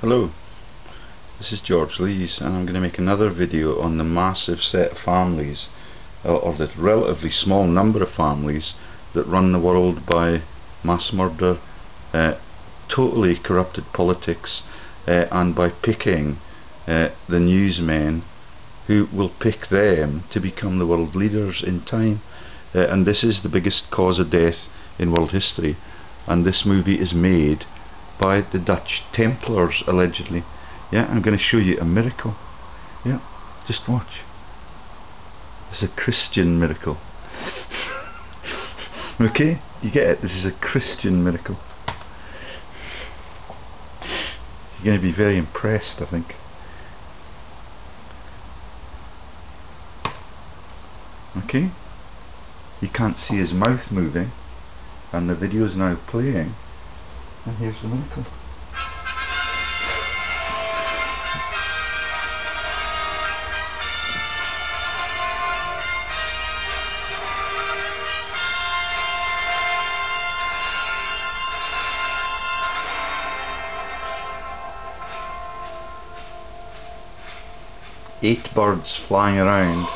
Hello, this is George Lees, and I'm going to make another video on the massive set of families, or the relatively small number of families that run the world by mass murder, totally corrupted politics, and by picking the newsmen who will pick them to become the world leaders in time. And this is the biggest cause of death in world history, and this movie is made by the Dutch Templars, allegedly. Yeah, I'm going to show you a miracle. Yeah, just watch. It's a Christian miracle. Okay, you get it? This is a Christian miracle. You're going to be very impressed, I think. Okay, you can't see his mouth moving, and the video is now playing. And here's the miracle. Eight birds flying around.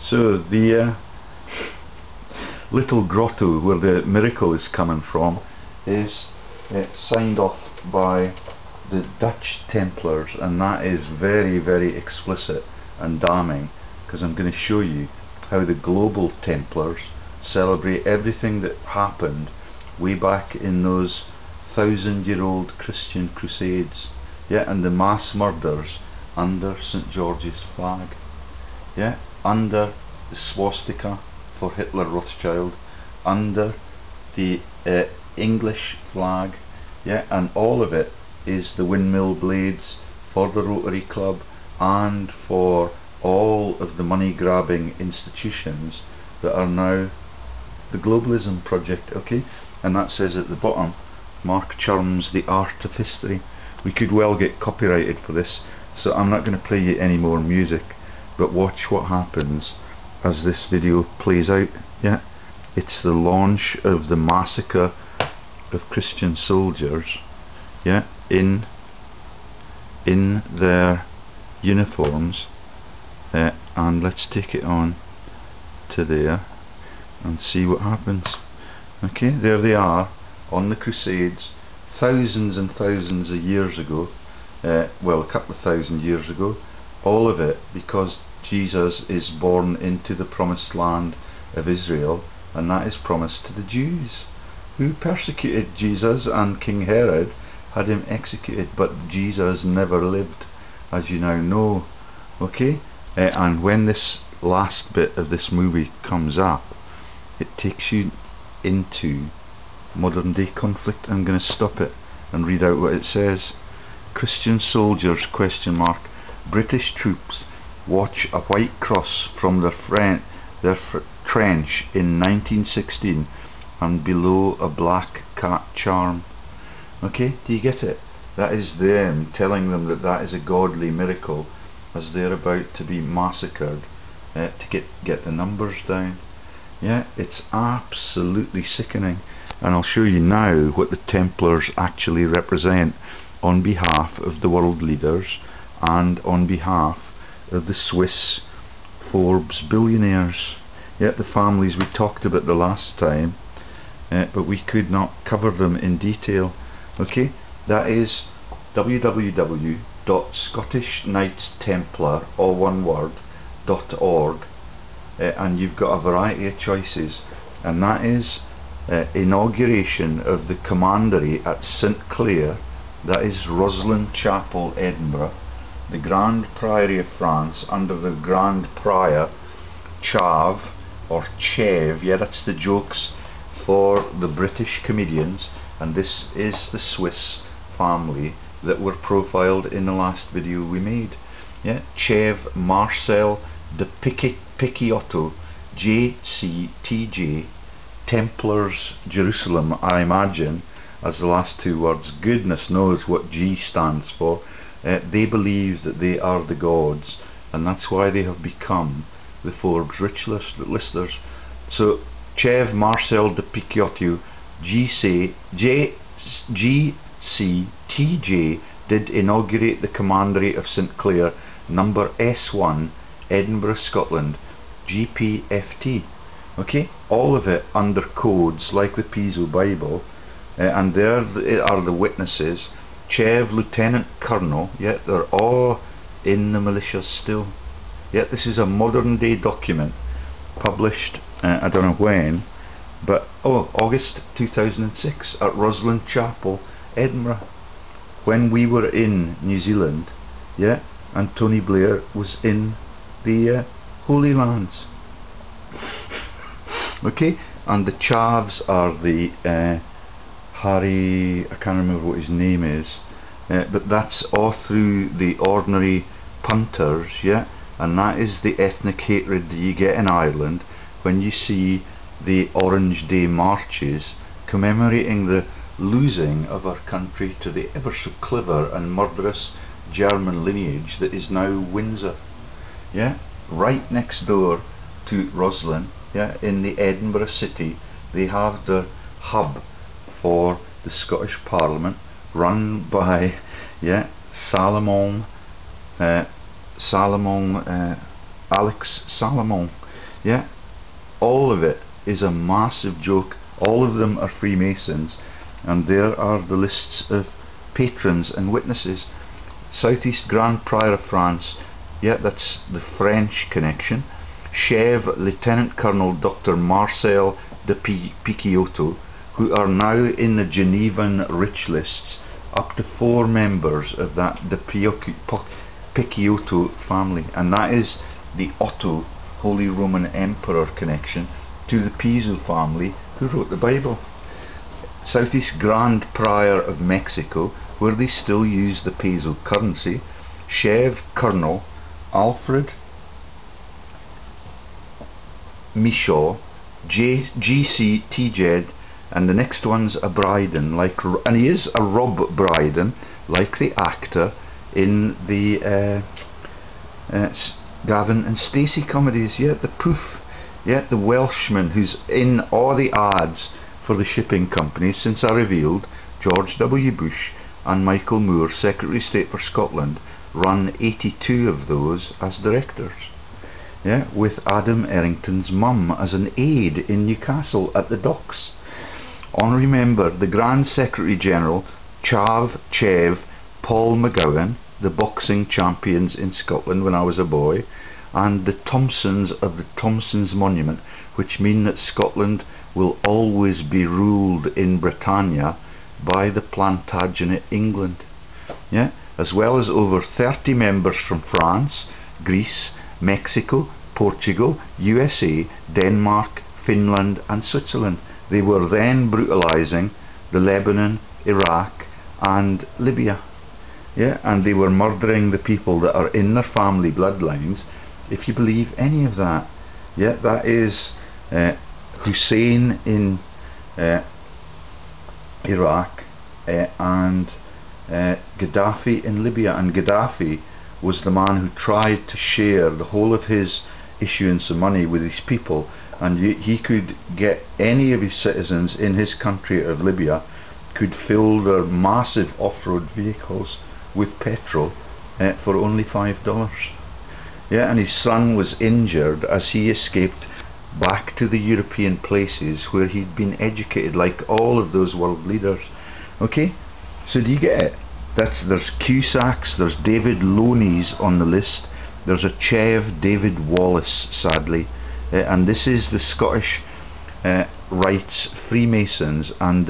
So the little grotto where the miracle is coming from is signed off by the Dutch Templars, and that is very, very explicit and damning, because I'm going to show you how the global Templars celebrate everything that happened way back in those 1,000-year-old Christian crusades, yeah, and the mass murders under St. George's flag, yeah, under the swastika for Hitler Rothschild, under the English flag, yeah, and all of it is the windmill blades for the Rotary Club and for all of the money grabbing institutions that are now the globalism project. Okay, and that says at the bottom, Mark Churm's The Art of History. We could well get copyrighted for this, so I'm not going to play you any more music, but watch what happens as this video plays out. Yeah, it's the launch of the massacre of Christian soldiers, yeah, in their uniforms, and let's take it on to there and see what happens. Okay, there they are on the Crusades, thousands and thousands of years ago, well, a couple of thousand years ago, all of it because Jesus is born into the promised land of Israel, and that is promised to the Jews, who persecuted Jesus, and King Herod had him executed, but Jesus never lived, as you now know. Okay, and when this last bit of this movie comes up, it takes you into modern day conflict. I'm going to stop it and read out what it says. Christian soldiers, question mark, British troops watch a white cross from their trench in 1916, and below a black cat charm. Okay, do you get it? That is them telling them that that is a godly miracle as they're about to be massacred to get the numbers down. Yeah, it's absolutely sickening, and I'll show you now what the Templars actually represent on behalf of the world leaders and on behalf of the Swiss Forbes billionaires, yet the families we talked about the last time, but we could not cover them in detail. Okay, that is www.scottishnightstemplar, all one word, .org, and you've got a variety of choices, and that is inauguration of the commandery at St Clair, that is Roslin Chapel, Edinburgh, the Grand Priory of France under the Grand Prior Chav, or Chev, yeah, that's the joke's for the British comedians, and this is the Swiss family that were profiled in the last video we made. Yeah, Chev Marcel de Picciotto, JCTJ, Templars Jerusalem, I imagine, as the last two words. Goodness knows what G stands for. They believe that they are the gods, and that's why they have become the Forbes rich listers. So Chev Marcel de Picciotto, GCTJ, did inaugurate the commandery of St Clair, number S1, Edinburgh, Scotland, GPFT. Okay, all of it under codes like the Piso Bible, and there are the witnesses. Chev Lieutenant Colonel, yet they're all in the militia still. Yet this is a modern day document published, I don't know when, but August 2006 at Roslin Chapel, Edinburgh, when we were in New Zealand, yeah, and Tony Blair was in the Holy Lands. Okay, and the chavs are the Harry, I can't remember what his name is, but that's all through the ordinary punters, yeah, and that is the ethnic hatred that you get in Ireland when you see the Orange Day marches commemorating the losing of our country to the ever so clever and murderous German lineage that is now Windsor, yeah, right next door to Roslin, yeah, in the Edinburgh city. They have the hub for the Scottish Parliament, run by, yeah, Alex Salomon, yeah. All of it is a massive joke. All of them are Freemasons, and there are the lists of patrons and witnesses. Southeast Grand Prior of France, yeah, that's the French connection. Chev Lieutenant Colonel Dr. Marcel de Picciotto, who are now in the Genevan rich lists, up to 4 members of that de Picciotto family, and that is the Otto, Holy Roman Emperor connection to the Piso family who wrote the Bible. Southeast Grand Prior of Mexico, where they still use the peso currency. Chev Colonel Alfred Michaud, GCTJ, and the next one's a Bryden, and he is a Rob Brydon, like the actor in the Gavin and Stacey comedies, yeah, the Poof, yeah, the Welshman who's in all the ads for the shipping companies since I revealed George W. Bush and Michael Moore, Secretary of State for Scotland, run 82 of those as directors, yeah, with Adam Errington's mum as an aide in Newcastle at the docks. Honorary member, the Grand Secretary General, Chev Paul McGowan, the boxing champions in Scotland when I was a boy, and the Thompsons of the Thompsons Monument, which mean that Scotland will always be ruled in Britannia by the Plantagenet England, yeah, as well as over 30 members from France, Greece, Mexico, Portugal, USA, Denmark, Finland and Switzerland. They were then brutalizing the Lebanon, Iraq and Libya, yeah, and they were murdering the people that are in their family bloodlines, if you believe any of that. Yeah, that is Hussein in Iraq and Gaddafi in Libya, and Gaddafi was the man who tried to share the whole of his issuance of money with his people, and he could get any of his citizens in his country of Libya could fill their massive off-road vehicles with petrol for only $5. Yeah, and his son was injured as he escaped back to the European places where he'd been educated, like all of those world leaders. Okay, so do you get it? There's Cusacks, there's David Loney's on the list, there's a Chev David Wallace, sadly, and this is the Scottish Rights Freemasons and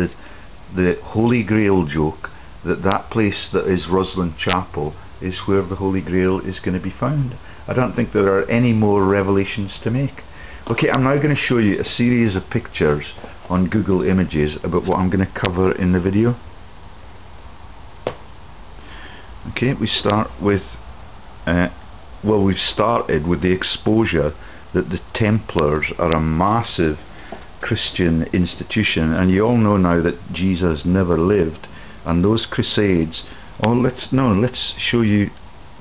the Holy Grail joke that place that is Roslin Chapel is where the Holy Grail is going to be found. I don't think there are any more revelations to make. Okay, I'm now going to show you a series of pictures on Google Images about what I'm going to cover in the video. Okay, we start with well, we've started with the exposure that the Templars are a massive Christian institution, and you all know now that Jesus never lived, and those crusades. Oh, let's show you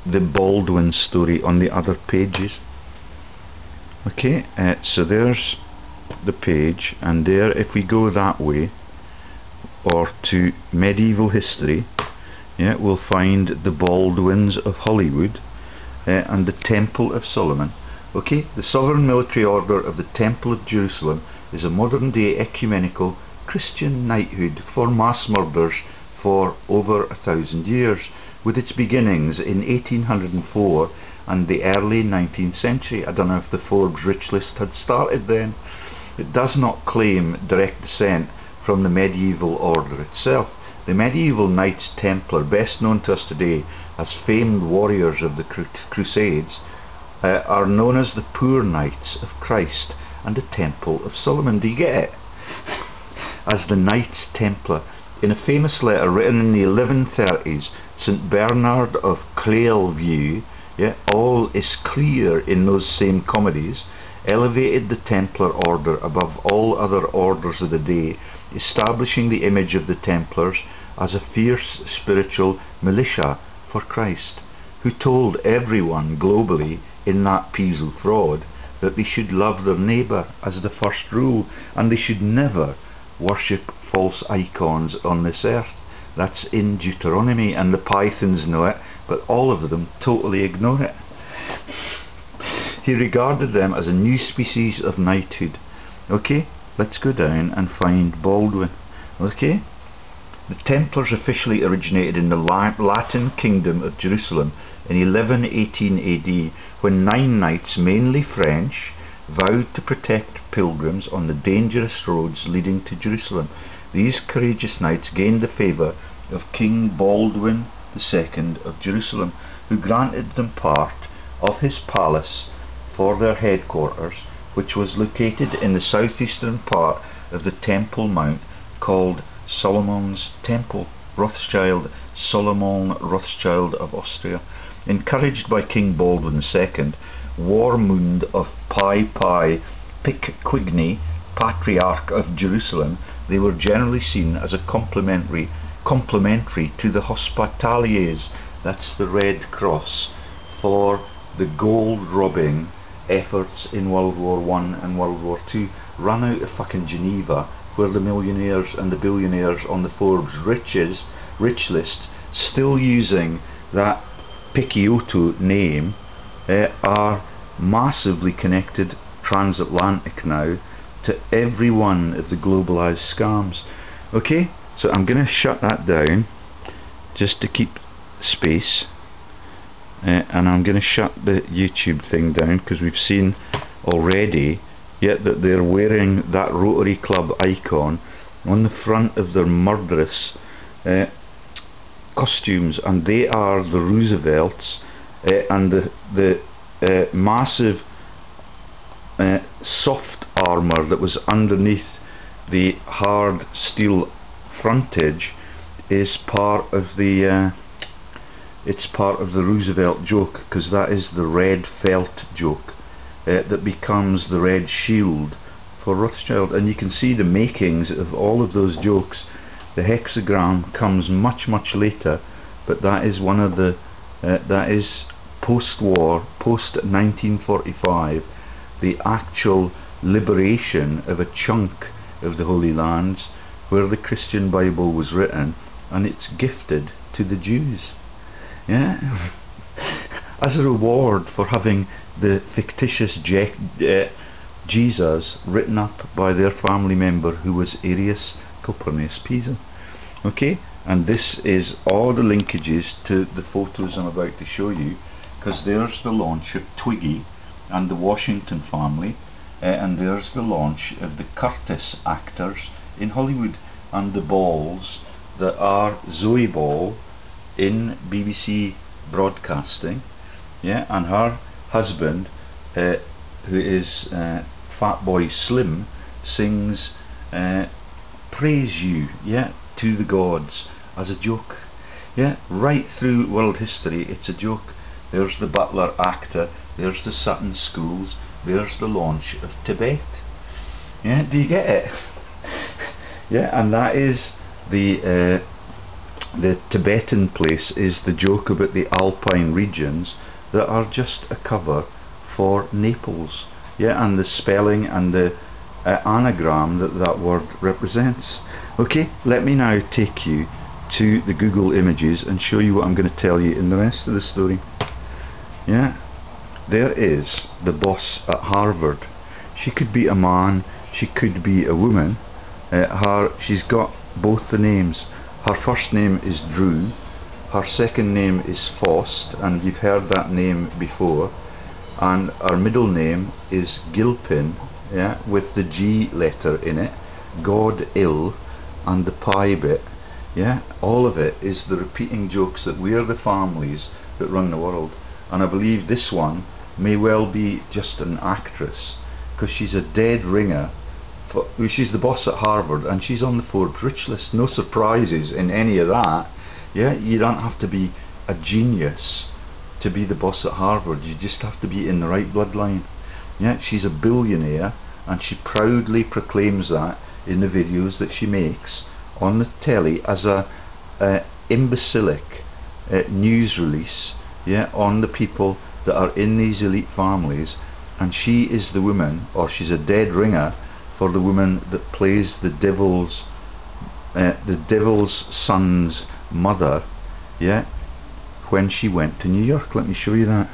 the Baldwin story on the other pages. Okay, so there's the page, and there, if we go that way or to medieval history, yeah, we'll find the Baldwins of Hollywood and the Temple of Solomon. Okay, the Sovereign Military Order of the Temple of Jerusalem is a modern day ecumenical Christian knighthood for mass murders for over 1,000 years, with its beginnings in 1804 and the early 19th century. I don't know if the Forbes Rich List had started then. It does not claim direct descent from the medieval order itself. The medieval Knights Templar, best known to us today as famed warriors of the Crusades, are known as the Poor Knights of Christ and the Temple of Solomon. Do you get it? As the Knights Templar. In a famous letter written in the 1130s, St. Bernard of Clairvaux, yeah, all is clear in those same comedies, elevated the Templar order above all other orders of the day, establishing the image of the Templars as a fierce spiritual militia for Christ, who told everyone globally in that Piso fraud that they should love their neighbour as the first rule, and they should never worship false icons on this earth. That's in Deuteronomy, and the Pythons know it, but all of them totally ignore it. He regarded them as a new species of knighthood. Okay, let's go down and find Baldwin. Okay, the Templars officially originated in the Latin Kingdom of Jerusalem in 1118 AD, when 9 knights, mainly French, vowed to protect pilgrims on the dangerous roads leading to Jerusalem. These courageous knights gained the favour of King Baldwin II of Jerusalem, who granted them part of his palace for their headquarters, which was located in the southeastern part of the Temple Mount, called Solomon's Temple. Solomon Rothschild of Austria. Encouraged by King Baldwin II, Warmund of Picquigny, Patriarch of Jerusalem, they were generally seen as a complementary to the Hospitaliers, that's the Red Cross, for the gold robbing efforts in World War I and World War II, run out of fucking Geneva, where the millionaires and the billionaires on the Forbes rich list, still using that Picciotto name, are massively connected transatlantic now to every one of the globalized scams. Okay, so I'm going to shut that down just to keep space, and I'm going to shut the YouTube thing down, because we've seen already yet that they're wearing that Rotary Club icon on the front of their murderous costumes, and they are the Roosevelts, and the massive soft armour that was underneath the hard steel frontage is part of the it's part of the Roosevelt joke, because that is the red felt joke that becomes the red shield for Rothschild. And you can see the makings of all of those jokes. The hexagram comes much later, but that is one of the that is post-war, post-1945, the actual liberation of a chunk of the Holy Lands where the Christian Bible was written, and it's gifted to the Jews, yeah, as a reward for having the fictitious Jesus written up by their family member, who was Arius Calpurnius Piso. Okay, and this is all the linkages to the photos I'm about to show you, because there's the launch of Twiggy and the Washington family, and there's the launch of the Curtis actors in Hollywood, and the balls that are Zoe Ball in BBC Broadcasting, yeah, and her husband, who is Fatboy Slim, sings praise you, yeah, to the gods as a joke. Yeah, right through world history it's a joke. There's the Butler actor, there's the Sutton schools, there's the launch of Tibet. Yeah, do you get it? Yeah, and that is the Tibetan place is the joke about the Alpine regions that are just a cover for Naples. Yeah, and the spelling and the anagram that that word represents. Okay, let me now take you to the Google images and show you what I'm going to tell you in the rest of the story. Yeah, there is the boss at Harvard. She could be a man, she could be a woman. She's got both the names. Her first name is Drew, her second name is Faust, and you've heard that name before, and her middle name is Gilpin, yeah, with the G letter in it, God ill, and the pie bit. Yeah, all of it is the repeating jokes that we're the families that run the world. And I believe this one may well be just an actress, because she's a dead ringer. She's the boss at Harvard and she's on the Forbes rich list. No surprises in any of that. Yeah, you don't have to be a genius to be the boss at Harvard. You just have to be in the right bloodline. Yeah, she's a billionaire and she proudly proclaims that in the videos that she makes on the telly as a imbecilic news release, yeah, on the people that are in these elite families. And she is the woman, or she's a dead ringer for the woman that plays the devil's son's mother, yeah, when she went to New York. Let me show you that.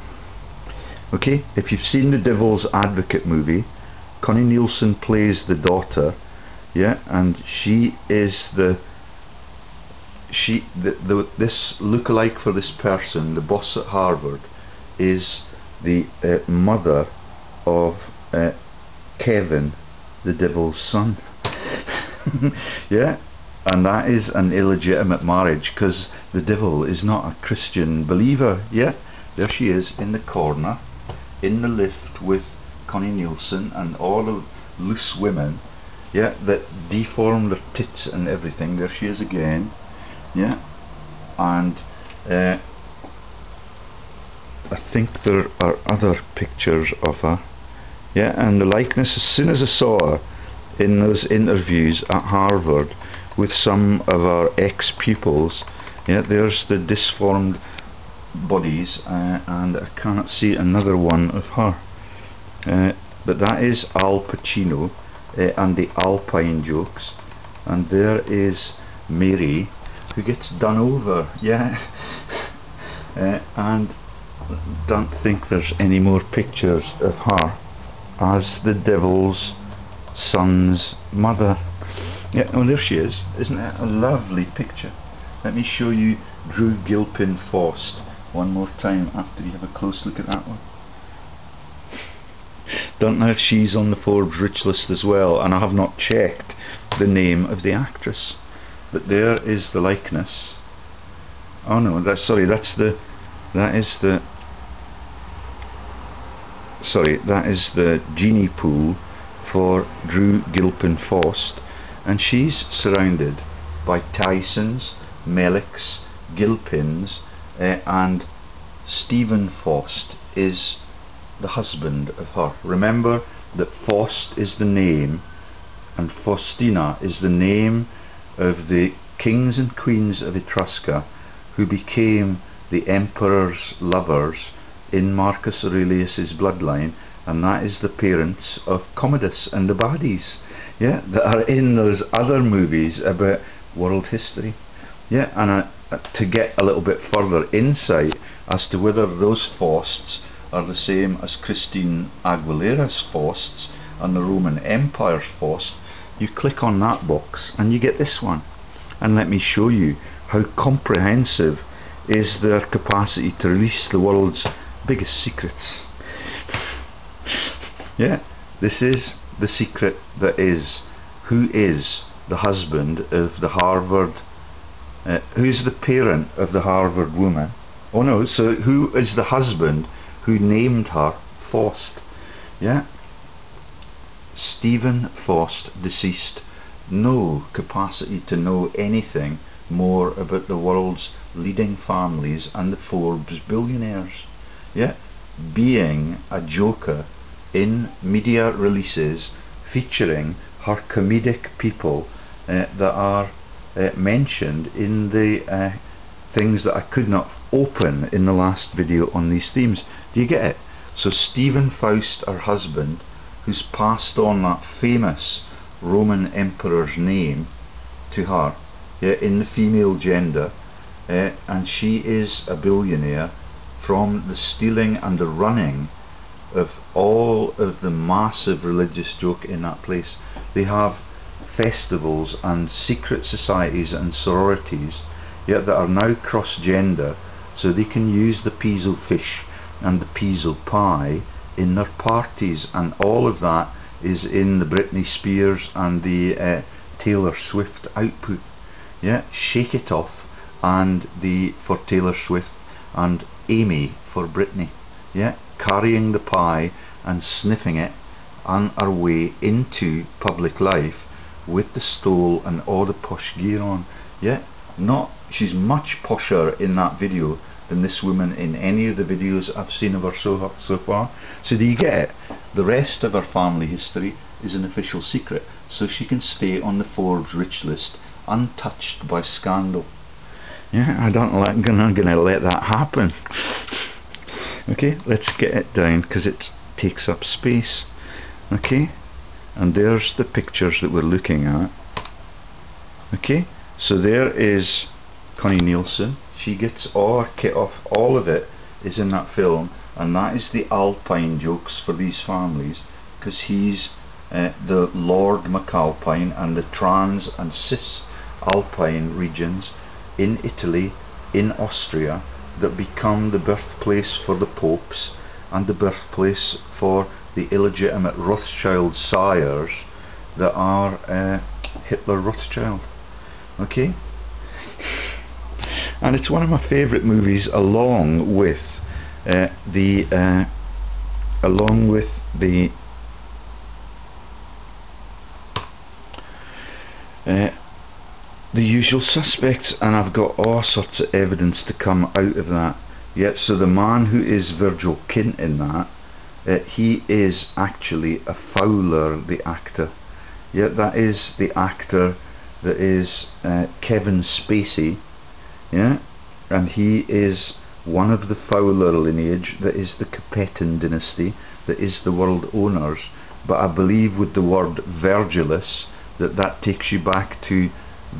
Okay, if you've seen the Devil's Advocate movie, Connie Nielsen plays the daughter, yeah, and she is this look-alike for this person, the boss at Harvard, is the mother of Kevin, the devil's son. Yeah, and that is an illegitimate marriage because the devil is not a Christian believer. Yeah, there she is in the corner in the lift with Connie Nielsen and all the loose women, yeah, that deform their tits and everything. There she is again. Yeah, and I think there are other pictures of her. Yeah, and the likeness, as soon as I saw her in those interviews at Harvard with some of our ex-pupils, yeah, there's the disformed bodies, and I can't see another one of her. But that is Al Pacino and the Alpine jokes, and there is Mary, who gets done over, yeah. And don't think there's any more pictures of her as the devil's son's mother. Yeah, oh, there she is. Isn't it a lovely picture? Let me show you Drew Gilpin Faust one more time after you have a close look at that one. Don't know if she's on the Forbes rich list as well, and I have not checked the name of the actress, but there is the likeness. Oh no, that is the genie pool for Drew Gilpin Faust, and she's surrounded by Tysons, Mellicks, Gilpins, and Stephen Faust is the husband of her. Remember that Faust is the name and Faustina is the name of the kings and queens of Etrusca who became the emperor's lovers in Marcus Aurelius's bloodline, and that is the parents of Commodus and the baddies, yeah, that are in those other movies about world history. Yeah, and to get a little bit further insight as to whether those Fausts are the same as Christine Aguilera's Fausts and the Roman Empire's Faust, you click on that box and you get this one. And let me show you how comprehensive is their capacity to release the world's biggest secrets. Yeah, this is the secret that is, who is the husband of the Harvard, who's the parent of the Harvard woman? Oh no, so who is the husband who named her Faust? Yeah, Stephen Faust, deceased, no capacity to know anything more about the world's leading families and the Forbes billionaires. Yeah, being a joker in media releases featuring her comedic people that are mentioned in the things that I could not open in the last video on these themes. Do you get it? So Stephen Faust, her husband, who's passed on that famous Roman emperor's name to her, yeah, in the female gender, and she is a billionaire from the stealing and the running of all of the massive religious joke in that place. They have festivals and secret societies and sororities, yet that are now cross-gender, so they can use the Piso fish and the Piso pie in their parties, and all of that is in the Britney Spears and the Taylor Swift output. Yeah, Shake It Off and the for Taylor Swift and Amy for Britney. Yeah, carrying the pie and sniffing it on our way into public life with the stole and all the posh gear on. Yeah, she's much posher in that video than this woman in any of the videos I've seen of her so far. So do you get it? The rest of her family history is an official secret, so she can stay on the Forbes rich list untouched by scandal. Yeah, I'm not gonna let that happen. Okay, let's get it down because it takes up space. Okay, and there's the pictures that we're looking at. Okay, so there is Connie Nielsen. She gets all her kit off, all of it is in that film, and that is the Alpine jokes for these families, because he's the Lord McAlpine and the Trans and Cis Alpine regions in Italy, in Austria, that become the birthplace for the popes and the birthplace for the illegitimate Rothschild sires that are Hitler Rothschild. Okay, and it's one of my favourite movies, along with the Usual Suspects, and I've got all sorts of evidence to come out of that. Yet, so the man who is Virgil Kint in that, he is actually a Fowler, the actor. Yet that is the actor that is Kevin Spacey. Yeah, and he is one of the Fowler lineage that is the Capetan dynasty, that is the world owners. But I believe with the word Virgilus that takes you back to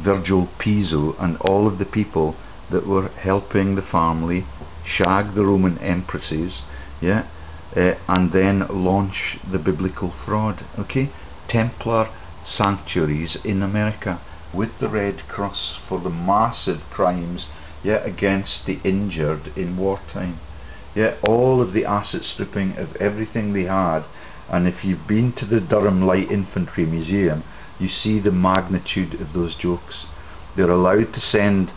Virgil Piso and all of the people that were helping the family shag the Roman empresses, yeah, and then launch the biblical fraud. Okay, Templar sanctuaries in America with the Red Cross for the massive crimes, yeah, against the injured in wartime. Yeah, all of the asset stripping of everything they had. And if you've been to the Durham Light Infantry Museum, you see the magnitude of those jokes. They're allowed to send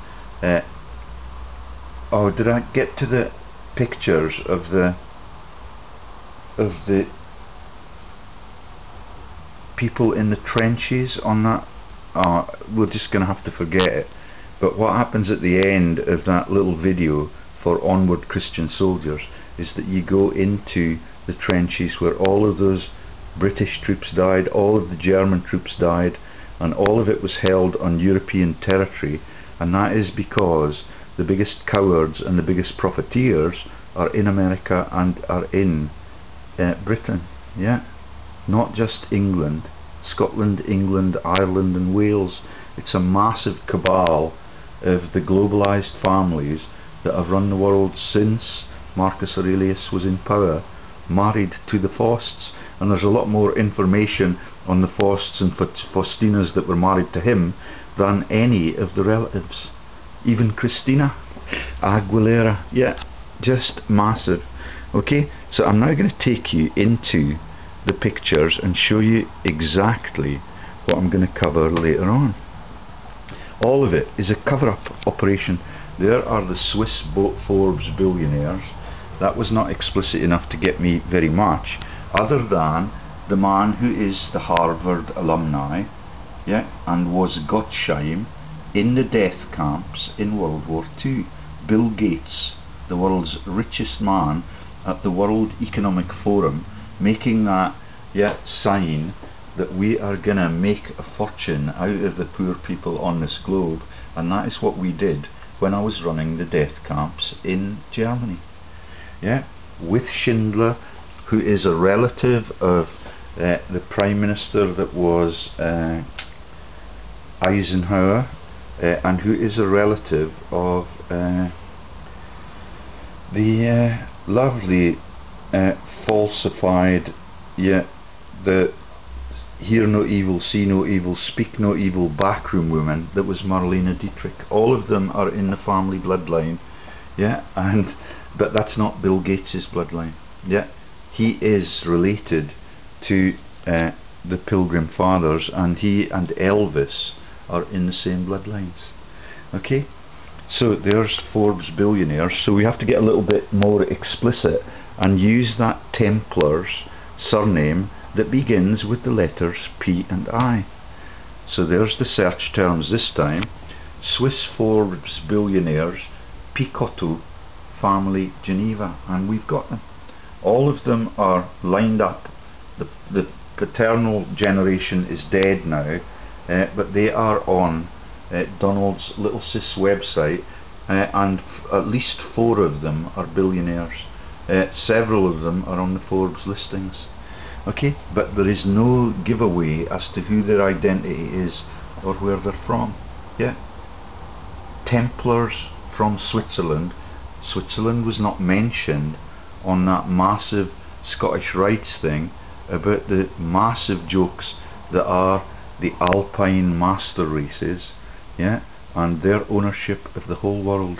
oh, did I get to the pictures of the people in the trenches on that? We're just going to have to forget it. But what happens at the end of that little video for Onward Christian Soldiers is that you go into the trenches where all of those British troops died, all of the German troops died, and all of it was held on European territory. And that is because the biggest cowards and the biggest profiteers are in America and are in Britain. Yeah, not just England, Scotland, England, Ireland and Wales. It's a massive cabal of the globalized families that have run the world since Marcus Aurelius was in power, married to the Fausts. And there's a lot more information on the Fausts and Faustinas that were married to him than any of the relatives. Even Christina Aguilera. Yeah, just massive. Okay, so I'm now going to take you into the pictures and show you exactly what I'm going to cover later on. All of it is a cover-up operation. There are the Swiss Forbes billionaires. That was not explicit enough to get me very much, other than the man who is the Harvard alumni, yeah, and was Gottsheim in the death camps in World War II. Bill Gates, the world's richest man, at the World Economic Forum, making that sign that we are going to make a fortune out of the poor people on this globe. And that is what we did when I was running the death camps in Germany, yeah, with Schindler, who is a relative of the Prime Minister that was Eisenhower, and who is a relative of the lovely falsified, the hear no evil, see no evil, speak no evil backroom woman that was Marlene Dietrich. All of them are in the family bloodline, yeah, but that's not Bill Gates's bloodline, yeah. He is related to the Pilgrim Fathers, and he and Elvis are in the same bloodlines. Okay, so there's Forbes billionaires. So we have to get a little bit more explicit and use that Templars surname that begins with the letters P and I. So there's the search terms this time: Swiss Forbes billionaires, Picotto family, Geneva, and we've got them. All of them are lined up. The paternal generation is dead now, but they are on Donald's Little Sis website, and at least 4 of them are billionaires. Several of them are on the Forbes listings. Okay, but there is no giveaway as to who their identity is or where they're from. Yeah, Templars from Switzerland. Switzerland was not mentioned on that massive Scottish Rites thing about the massive jokes that are the Alpine master races, yeah, and their ownership of the whole world,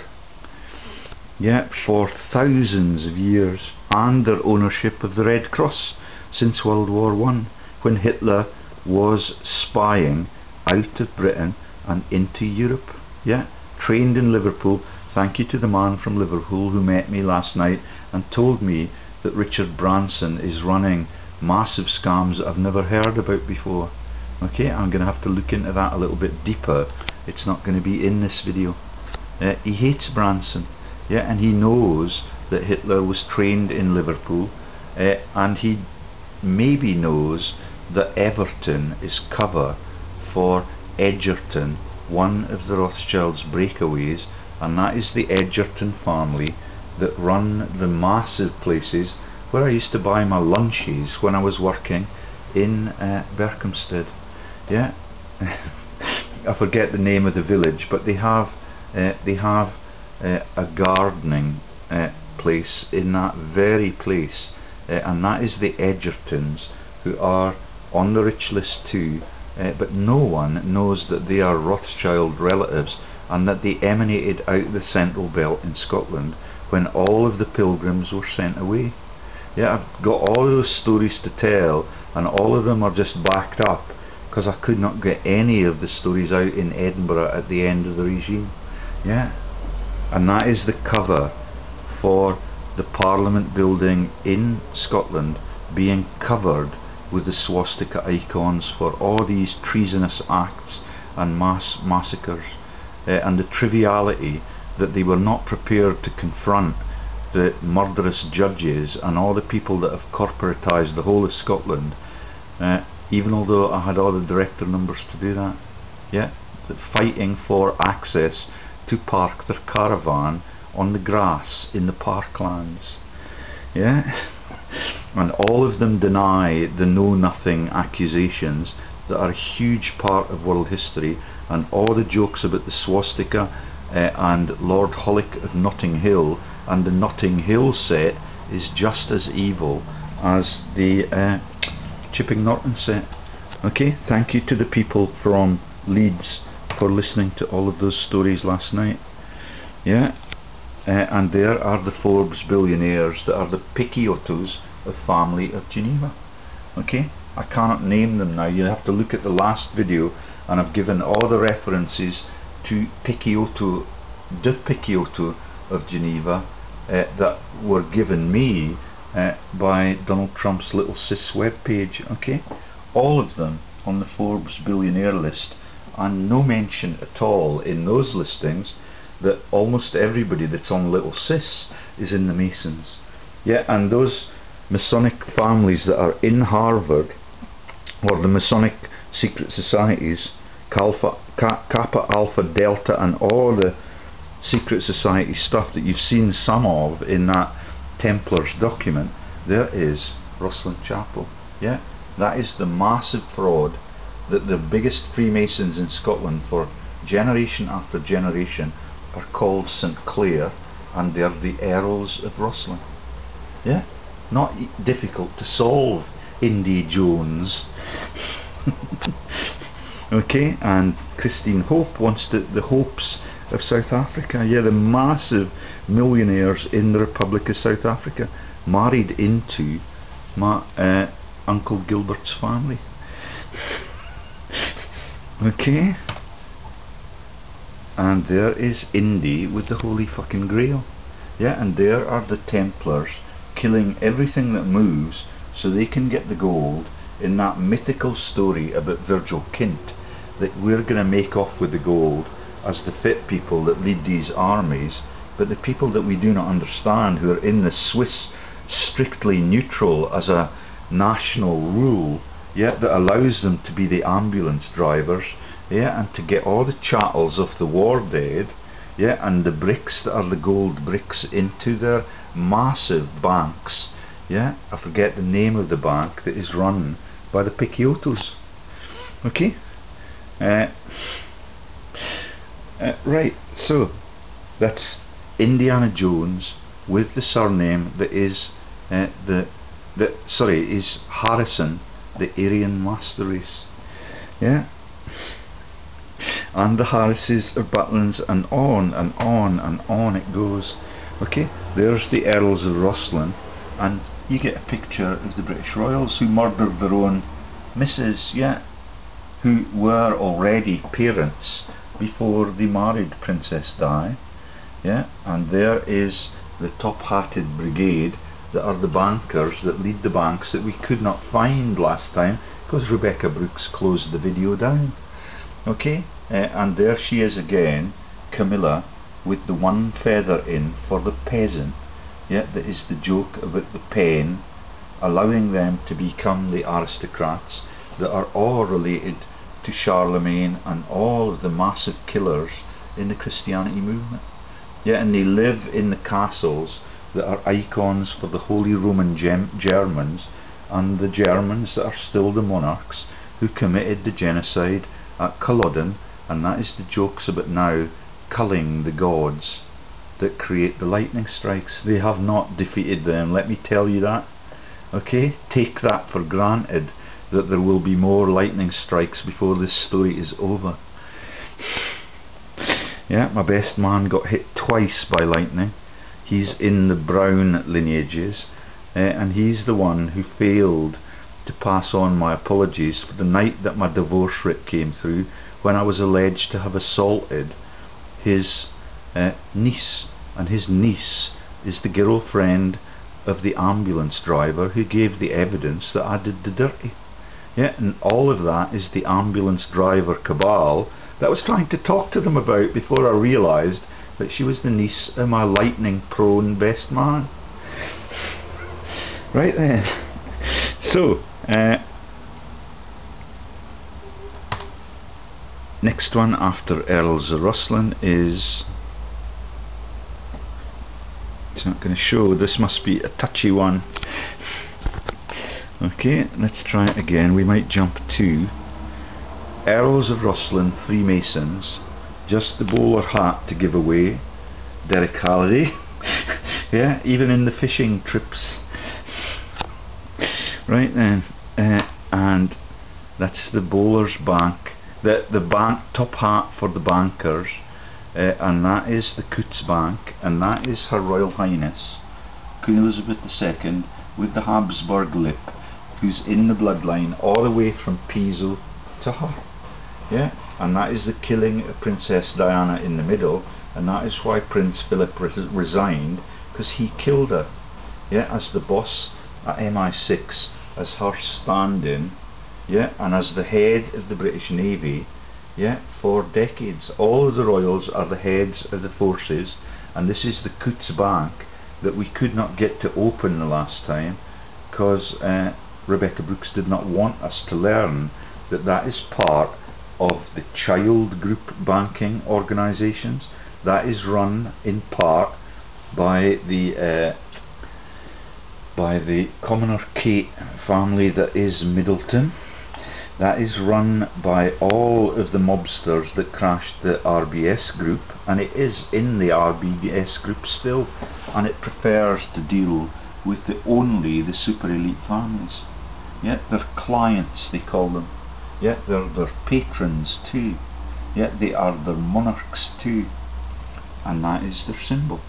yeah, for thousands of years, and their ownership of the Red Cross since World War I, when Hitler was spying out of Britain and into Europe, yeah, trained in Liverpool. Thank you to the man from Liverpool who met me last night and told me that Richard Branson is running massive scams that I've never heard about before. Okay, I'm going to have to look into that a little bit deeper. It's not going to be in this video. He hates Branson, yeah, and he knows that Hitler was trained in Liverpool, and he maybe knows that Everton is cover for Edgerton, one of the Rothschilds' breakaways, and that is the Edgerton family that run the massive places where I used to buy my lunches when I was working in Berkhamsted. Yeah, I forget the name of the village, but they have a gardening place in that very place, and that is the Edgertons, who are on the rich list too, but no one knows that they are Rothschild relatives and that they emanated out of the Central Belt in Scotland when all of the pilgrims were sent away. Yeah, I've got all those stories to tell, and all of them are just backed up because I could not get any of the stories out in Edinburgh at the end of the regime. Yeah, and that is the cover for the Parliament building in Scotland being covered with the swastika icons for all these treasonous acts and mass massacres, and the triviality that they were not prepared to confront the murderous judges and all the people that have corporatised the whole of Scotland, even although I had all the director numbers to do that. Yeah, fighting for access to park their caravan on the grass in the parklands. Yeah, and all of them deny the know-nothing accusations that are a huge part of world history, and all the jokes about the swastika and Lord Hullock of Notting Hill and the Notting Hill set is just as evil as the Chipping Norton set. Okay, thank you to the people from Leeds for listening to all of those stories last night. Yeah, and there are the Forbes billionaires that are the Picciottos of family of Geneva. Okay, I cannot name them now. You have to look at the last video, and I've given all the references to Picciotto, de Picciotto of Geneva, that were given me by Donald Trump's Little Sis web page. Okay, all of them on the Forbes billionaire list, and no mention at all in those listings that almost everybody that's on Little Sis is in the Masons. Yeah, and those Masonic families that are in Harvard, or the Masonic secret societies, Kappa, Alpha, Delta, and all the secret society stuff that you've seen some of in that Templars document, there is Rosslyn Chapel. Yeah, that is the massive fraud that the biggest Freemasons in Scotland for generation after generation are called St Clair, and they are the Earls of Rosslyn. Yeah, not difficult to solve, Indy Jones. Okay, and Christine Hope wants the Hopes of South Africa. Yeah, the massive millionaires in the Republic of South Africa, married into my Uncle Gilbert's family. Okay, and there is Indy with the Holy fucking Grail. Yeah, and there are the Templars killing everything that moves so they can get the gold in that mythical story about Virgil Kint, that we're going to make off with the gold as the fit people that lead these armies, but the people that we do not understand, who are in the Swiss strictly neutral as a national rule, yeah, that allows them to be the ambulance drivers, yeah, and to get all the chattels of the war dead, yeah, and the bricks that are the gold bricks into their massive banks. Yeah, I forget the name of the bank that is run by the Picciottos. Okay, right, so that's Indiana Jones with the surname that is is Harrison, the Aryan master race. Yeah, and the Harrises are Butlins, and on and on and on it goes. Okay, there's the Earls of Rosslyn, and you get a picture of the British Royals who murdered their own missus, yeah, who were already parents before they married Princess Di. Yeah, and there is the top-hatted brigade that are the bankers that lead the banks that we could not find last time because Rebecca Brooks closed the video down. Okay, and there she is again, Camilla, with the one feather in for the peasant. Yeah, that is the joke about the pen allowing them to become the aristocrats that are all related to Charlemagne and all of the massive killers in the Christianity movement. Yeah, and they live in the castles that are icons for the Holy Roman Germans, and the Germans that are still the monarchs who committed the genocide at Culloden, and that is the jokes about now culling the gods that create the lightning strikes. They have not defeated them, let me tell you that. Okay, take that for granted, that there will be more lightning strikes before this story is over. Yeah, my best man got hit twice by lightning. He's in the Brown lineages, and he's the one who failed to pass on my apologies for the night that my divorce writ came through, when I was alleged to have assaulted his niece, and his niece is the girlfriend of the ambulance driver who gave the evidence that I did the dirty. Yeah, and all of that is the ambulance driver cabal that I was trying to talk to them about before I realised that she was the niece of my lightning prone best man. Right then, so next one after Earls of Rosslyn is, it's not going to show, this must be a touchy one. Okay, let's try it again. We might jump to Earls of Rosslyn, Freemasons, just the bowler hat to give away, Derek Halliday. Yeah, even in the fishing trips. Right then, and that's the bowler's bank, the bank top hat for the bankers, and that is the Coots Bank, and that is Her Royal Highness Queen Elizabeth II with the Habsburg lip, who's in the bloodline all the way from Piso to her. Yeah, and that is the killing of Princess Diana in the middle, and that is why Prince Philip resigned, because he killed her. Yeah, as the boss at MI6, as her stand-in, yeah, and as the head of the British Navy, yeah, for decades. All of the royals are the heads of the forces, and this is the Coutts Bank that we could not get to open the last time because Rebecca Brooks did not want us to learn that that is part of the child group banking organisations that is run in part by the Commoner Kate family that is Middleton. That is run by all of the mobsters that crashed the RBS group, and it is in the RBS group still, and it prefers to deal with only the super elite families. Yeah, they're clients, they call them. Yeah, they're their patrons too. Yeah, they are their monarchs too, and that is their symbol.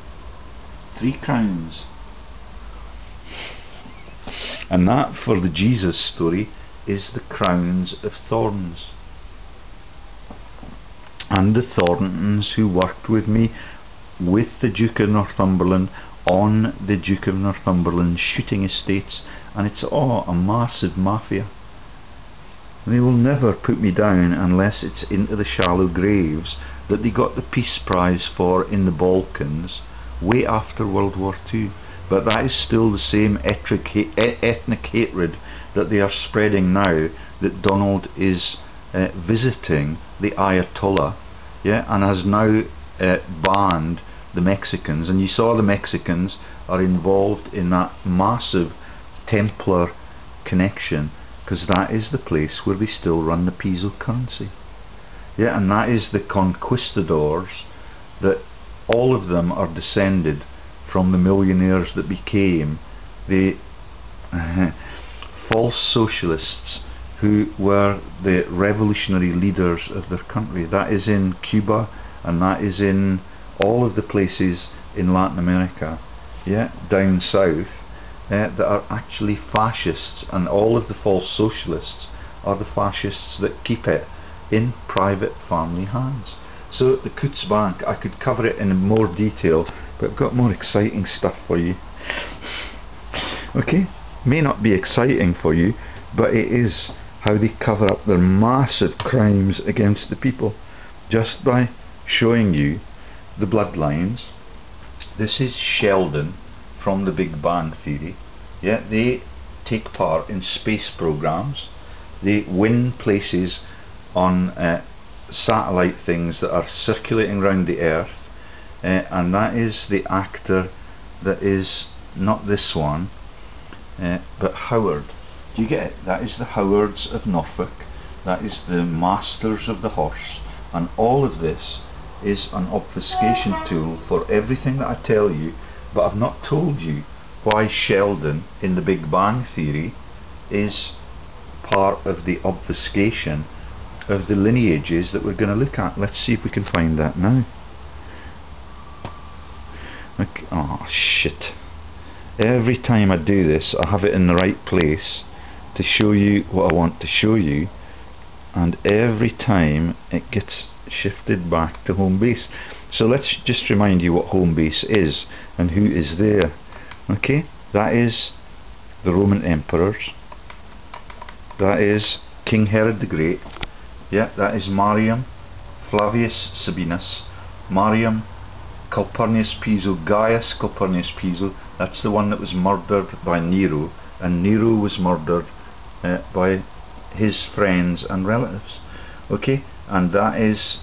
3 crowns. And that, for the Jesus story, is the crowns of thorns. And the Thorntons who worked with me with the Duke of Northumberland on the Duke of Northumberland shooting estates, and it's all a massive mafia. They will never put me down unless it's into the shallow graves that they got the Peace Prize for in the Balkans way after World War II. But that is still the same ethnic hatred that they are spreading now that Donald is visiting the Ayatollah, yeah, and has now banned the Mexicans. And you saw the Mexicans are involved in that massive Templar connection, because that is the place where they still run the peso currency. Yeah, and that is the conquistadors, that all of them are descended from the millionaires that became the false socialists who were the revolutionary leaders of their country. That is in Cuba, and that is in all of the places in Latin America, yeah, down south, that are actually fascists, and all of the false socialists are the fascists that keep it in private family hands. So the Coutts Bank, I could cover it in more detail, but I've got more exciting stuff for you. Okay, may not be exciting for you, but it is how they cover up their massive crimes against the people, just by showing you the bloodlines. This is Sheldon from the Big Bang Theory. Yeah, they take part in space programs. They win places on satellite things that are circulating around the Earth, and that is the actor that is not this one, but Howard. Do you get it? That is the Howards of Norfolk. That is the Masters of the Horse, and all of this is an obfuscation tool for everything that I tell you. But I've not told you why Sheldon in the Big Bang Theory is part of the obfuscation of the lineages that we're going to look at. Let's see if we can find that now. Okay. Oh shit. Every time I do this, I have it in the right place to show you what I want to show you, and every time it gets shifted back to home base. So let's just remind you what home base is and who is there. Okay, that is the Roman emperors. That is King Herod the Great. Yeah, that is Mariam, Flavius Sabinus, Mariam, Calpurnius Piso, Gaius Calpurnius Piso. That's the one that was murdered by Nero, and Nero was murdered by his friends and relatives. Okay, and that is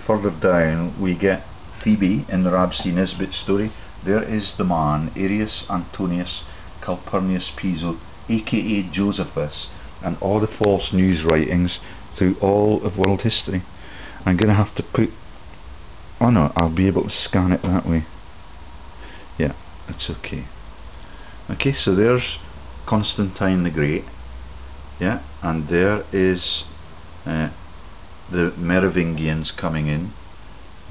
further down we get Phoebe in the Rabsy Nisbet story. There is the man Arius Antonius Calpurnius Piso, aka Josephus, and all the false news writings through all of world history. I'm going to have to put, oh no, I'll be able to scan it that way. Yeah, that's okay. Okay, so there's Constantine the Great. Yeah, and there is the Merovingians coming in.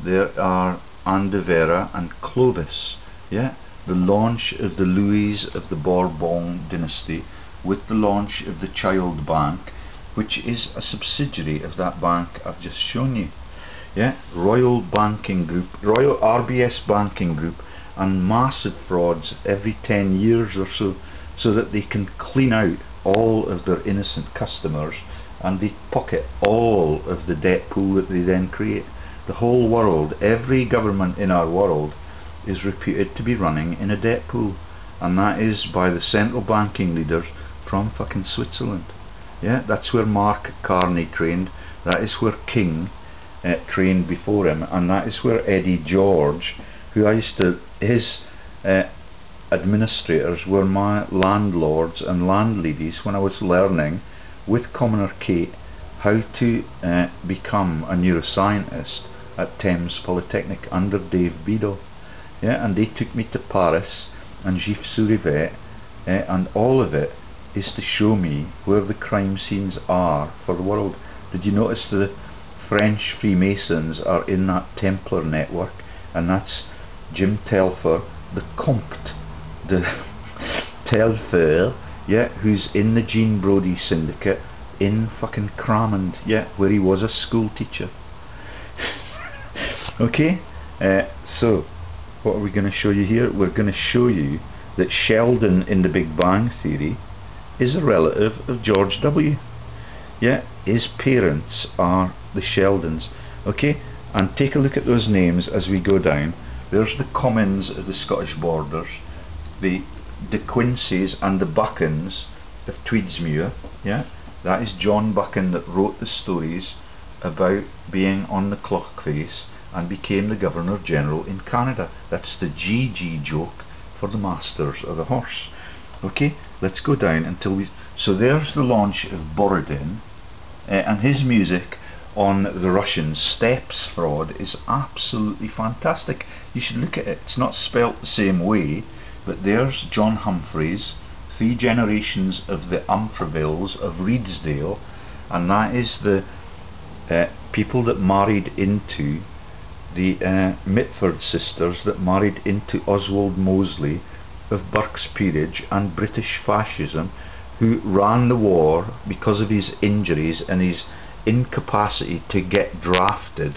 There are Andevera and Clovis. Yeah, the launch of the Louis of the Bourbon dynasty with the launch of the Child Bank, which is a subsidiary of that bank I've just shown you. Yeah, Royal Banking Group, Royal RBS Banking Group, and massive frauds every 10 years or so that they can clean out all of their innocent customers, and they pocket all of the debt pool that they then create. The whole world, every government in our world is reputed to be running in a debt pool, and that is by the central banking leaders from fucking Switzerland. Yeah, that's where Mark Carney trained, that is where King trained before him, and that is where Eddie George, who I used to, his administrators were my landlords and landladies when I was learning with Commoner Kate how to become a neuroscientist at Thames Polytechnic under Dave Beadle. Yeah, and they took me to Paris and Gif-sur-Yvette, and all of it is to show me where the crime scenes are for the world. Did you notice the French Freemasons are in that Templar network, and that's Jim Telfer, the Comte de Telfer, yeah, who's in the Jean Brodie syndicate in fucking Cramond, yeah, where he was a school teacher. Okay, so what are we going to show you here? We're going to show you that Sheldon in The Big Bang Theory is a relative of George W. Yeah, his parents are the Sheldons. Okay, and take a look at those names as we go down. There's the Cummins of the Scottish Borders, the De Quinceys and the Buckens of Tweedsmuir. Yeah, that is John Buchan that wrote the stories about being on the clock face and became the Governor General in Canada. That's the GG joke for the Masters of the Horse. Okay, let's go down until we... So there's the launch of Borodin, and his music on the Russian steppes fraud is absolutely fantastic. You should look at it. It's not spelt the same way, but there's John Humphreys, 3 generations of the Umfravilles of Reedsdale, and that is the people that married into the Mitford sisters that married into Oswald Mosley of Burke's Peerage and British fascism, who ran the war because of his injuries and his incapacity to get drafted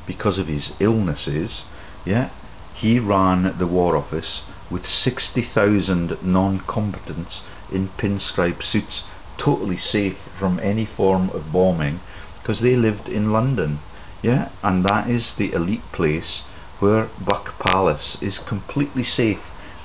because of his illnesses. Yeah, he ran the War Office with 60,000 non-combatants in pinstripe suits, totally safe from any form of bombing because they lived in London. Yeah, and that is the elite place where Buck Palace is completely safe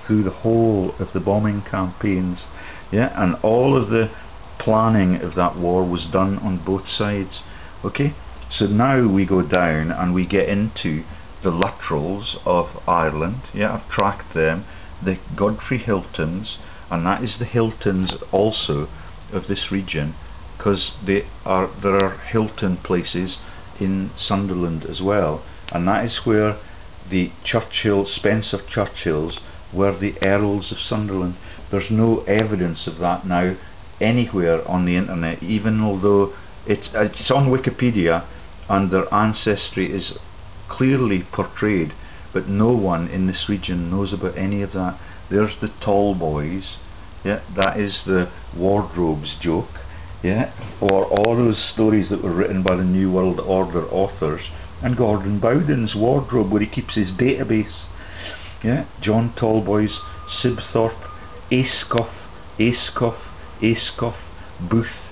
through the whole of the bombing campaigns. Yeah, and all of the planning of that war was done on both sides. Okay, so now we go down and we get into the Luttrells of Ireland. Yeah, I've tracked them, the Godfrey Hiltons, and that is the Hiltons also of this region, because there are Hilton places in Sunderland as well, and that is where the Spencer Churchills were the Earls of Sunderland. There's no evidence of that now anywhere on the internet, even although it's on Wikipedia and their ancestry is clearly portrayed, but no one in this region knows about any of that. There's the Tall Boys, yeah, that is the wardrobes joke, yeah, or all those stories that were written by the New World Order authors, and Gordon Bowden's wardrobe where he keeps his database. Yeah, John Tallboys, Sibthorpe, Ayscough, Booth,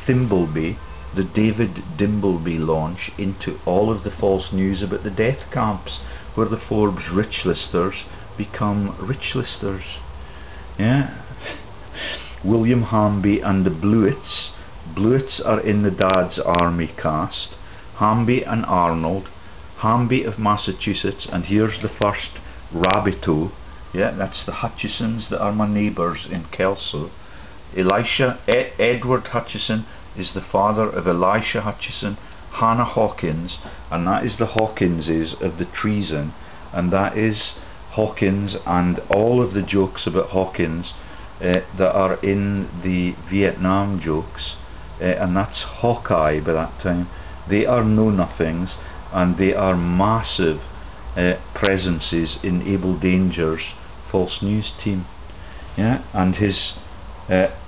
Thimbleby, the David Dimbleby launch into all of the false news about the death camps where the Forbes rich listers become rich listers. Yeah, William Hamby and the Blewitts. Blewitts are in the Dad's Army cast. Hamby and Arnold. Hamby of Massachusetts, and here's the first Rabbitoe. Yeah, that's the Hutchisons that are my neighbours in Kelso. Edward Hutchison is the father of Elisha Hutchison, Hannah Hawkins, and that is the Hawkinses of the treason, and that is Hawkins and all of the jokes about Hawkins that are in the Vietnam jokes, and that's Hawkeye by that time. They are know-nothings, and they are massive presences in Abel Danger's false news team. Yeah, and his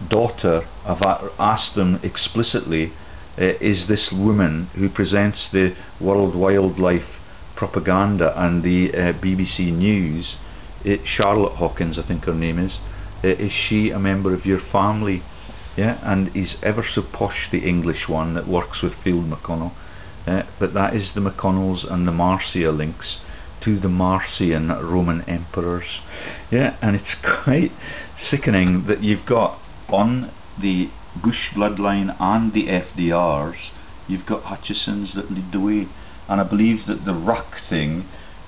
daughter, I've asked them explicitly, is this woman who presents the World Wildlife Propaganda and the BBC News, Charlotte Hawkins I think her name is she a member of your family? yeah, and he's ever so posh, the English one that works with Field McConnell, but that is the McConnells and the Marcia links to the Marcian Roman emperors, yeah, and it's quite sickening that you've got on the Bush bloodline and the FDRs, you've got Hutchisons that lead the way, and I believe that the Ruck thing,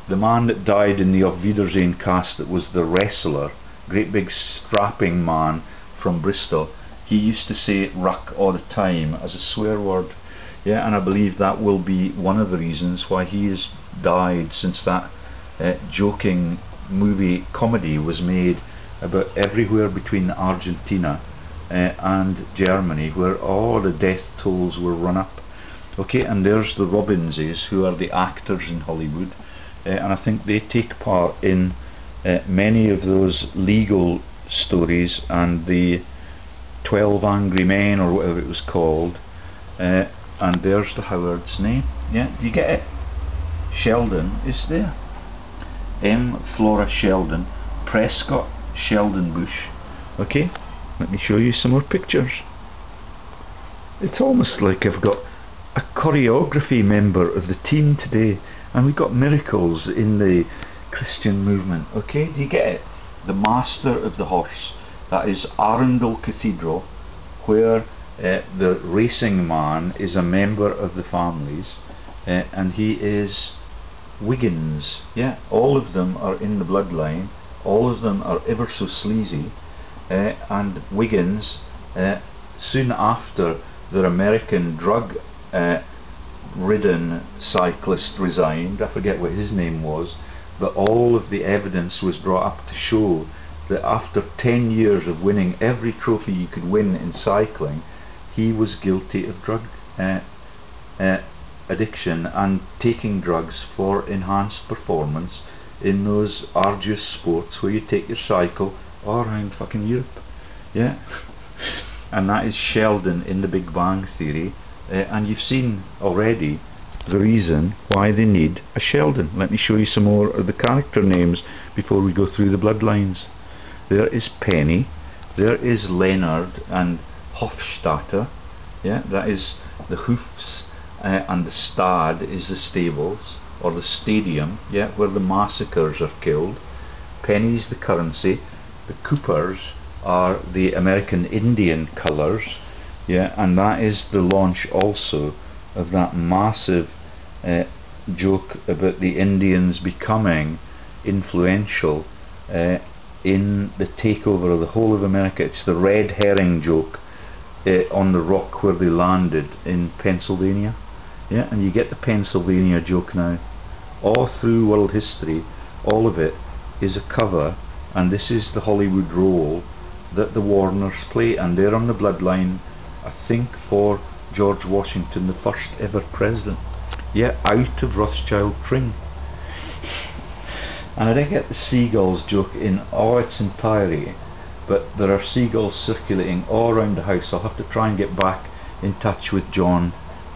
the man that died in the Auf Wiedersehen cast that was the wrestler, great big strapping man from Bristol, he used to say Ruck all the time as a swear word, yeah, and I believe that will be one of the reasons why he has died, since that joking movie comedy was made about everywhere between Argentina and Germany, where all the death tolls were run up. Okay, and there's the Robbinses, who are the actors in Hollywood, and I think they take part in many of those legal stories, and the 12 Angry Men or whatever it was called, and there's the Howard's name, yeah, do you get it? Sheldon is there, M. Flora Sheldon, Prescott Sheldon Bush. Okay, let me show you some more pictures. It's almost like I've got a choreography member of the team today, and we've got miracles in the Christian movement. Okay, do you get it? The Master of the Horse, that is Arundel Cathedral, where the racing man is a member of the families, and he is Wiggins, yeah, all of them are in the bloodline, all of them are ever so sleazy, and Wiggins, soon after their American drug ridden cyclist resigned, I forget what his name was, but all of the evidence was brought up to show that after 10 years of winning every trophy you could win in cycling, he was guilty of drug addiction and taking drugs for enhanced performance in those arduous sports where you take your cycle all around fucking Europe, yeah. And that is Sheldon in the Big Bang Theory, and you've seen already the reason why they need a Sheldon. Let me show you some more of the character names before we go through the bloodlines. There is Penny, there is Leonard and Hofstadter, yeah, that is the hoofs, and the stad is the stables or the stadium, yeah, where the massacres are killed. Penny's the currency, the Coopers are the American Indian colours, yeah, and that is the launch also of that massive joke about the Indians becoming influential in the takeover of the whole of America. It's the red herring joke on the rock where they landed in Pennsylvania, yeah, and you get the Pennsylvania joke now. All through world history, all of it is a cover, and this is the Hollywood role that the Warners play, and they're on the bloodline, I think, for George Washington, the first ever president, yeah, out of Rothschild Tring. And I didn't get the seagulls joke in all its entirety, but there are seagulls circulating all around the house. I'll have to try and get back in touch with John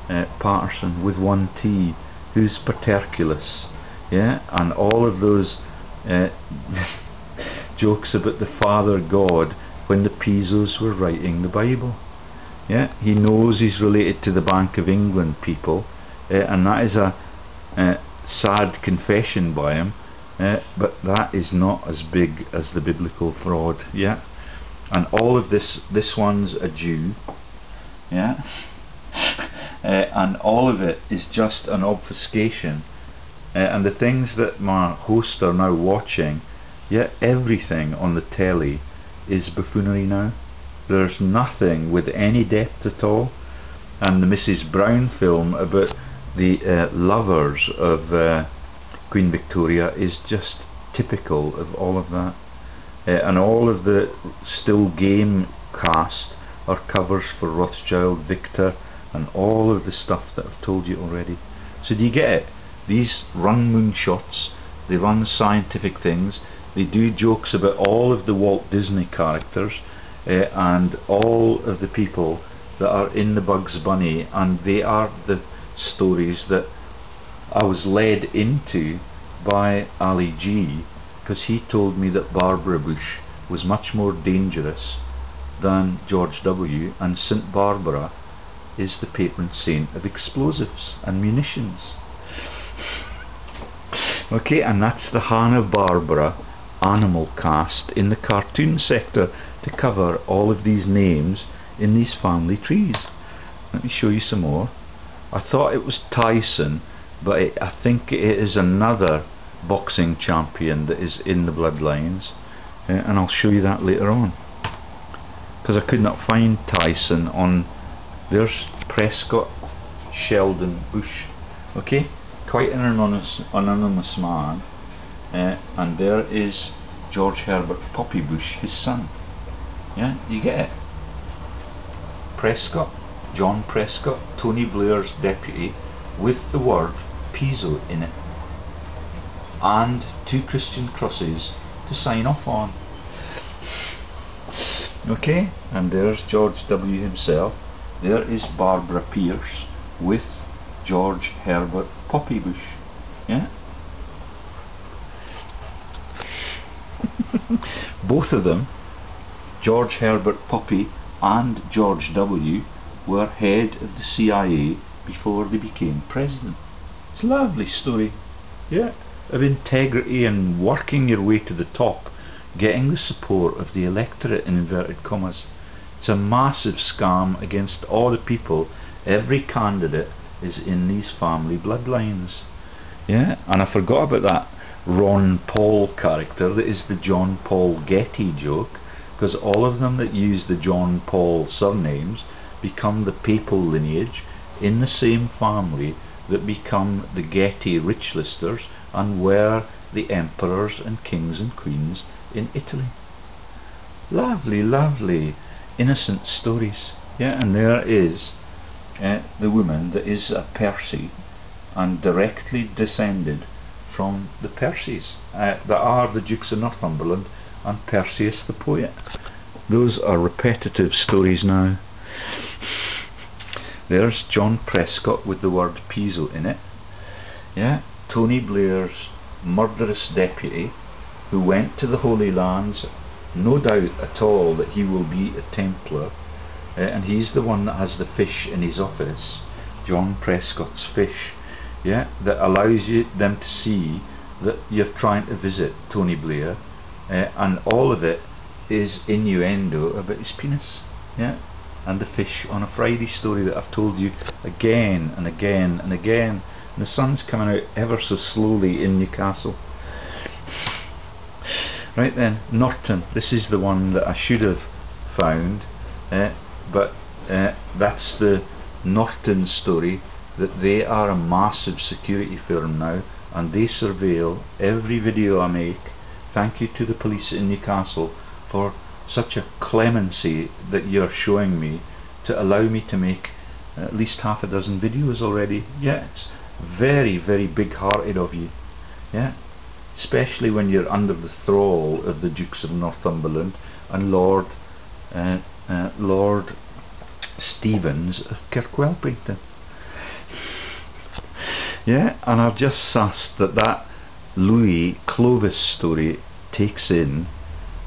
Patterson with one T, who's Paterculus, yeah, and all of those jokes about the Father God when the Pisos were writing the Bible. Yeah, he knows he's related to the Bank of England people, and that is a sad confession by him, but that is not as big as the biblical fraud, yeah. And all of this one's a Jew, yeah, and all of it is just an obfuscation, and the things that my hosts are now watching, yeah, everything on the telly is buffoonery now. There's nothing with any depth at all, and the Mrs. Brown film about the lovers of Queen Victoria is just typical of all of that, and all of the still game cast are covers for Rothschild, Victor, and all of the stuff that I've told you already. So do you get it? These run moonshots, they run scientific things, they do jokes about all of the Walt Disney characters, and all of the people that are in the Bugs Bunny, and they are the stories that I was led into by Ali G, because he told me that Barbara Bush was much more dangerous than George W, and St Barbara is the patron saint of explosives and munitions. Okay, and that's the Hanna-Barbera animal cast in the cartoon sector to cover all of these names in these family trees. Let me show you some more. I thought it was Tyson, but I think it is another boxing champion that is in the bloodlines, and I'll show you that later on, because I could not find Tyson on. There's Prescott, Sheldon, Bush. Okay, quite an anonymous man, and there is George Herbert Poppy Bush, his son. Yeah, you get it. Prescott, John Prescott, Tony Blair's deputy, with the word Pizzo in it, and 2 Christian crosses to sign off on. Okay, and there's George W himself. There is Barbara Pierce with George Herbert Poppy Bush. Yeah. Both of them, George Herbert Poppy and George W, were head of the CIA before they became president. It's a lovely story, yeah, of integrity and working your way to the top, getting the support of the electorate in inverted commas. It's a massive scam against all the people. Every candidate is in these family bloodlines. Yeah, and I forgot about that Ron Paul character that is the John Paul Getty joke, because all of them that use the John Paul surnames become the papal lineage in the same family that become the Getty rich listers and were the emperors and kings and queens in Italy. Lovely, lovely innocent stories. Yeah, and there is the woman that is a Percy and directly descended from the Percys that are the Dukes of Northumberland and Perseus the poet. Those are repetitive stories now. There's John Prescott with the word Pizzo in it. Yeah, Tony Blair's murderous deputy who went to the Holy Lands, no doubt at all that he will be a Templar, and he's the one that has the fish in his office, John Prescott's fish, yeah, that allows them to see that you're trying to visit Tony Blair, and all of it is innuendo about his penis, yeah, and the fish on a Friday story that I've told you again and again and again, and the sun's coming out ever so slowly in Newcastle. Right then, Norton, this is the one that I should have found, but that's the Norton story, that they are a massive security firm now, and they surveil every video I make. Thank you to the police in Newcastle for such a clemency that you're showing me to allow me to make at least half a dozen videos already. Yeah, it's very, very big-hearted of you. Yeah, especially when you're under the thrall of the Dukes of Northumberland and Lord Stevens of Kirkwelpington. Yeah, and I've just sussed that Louis Clovis story takes in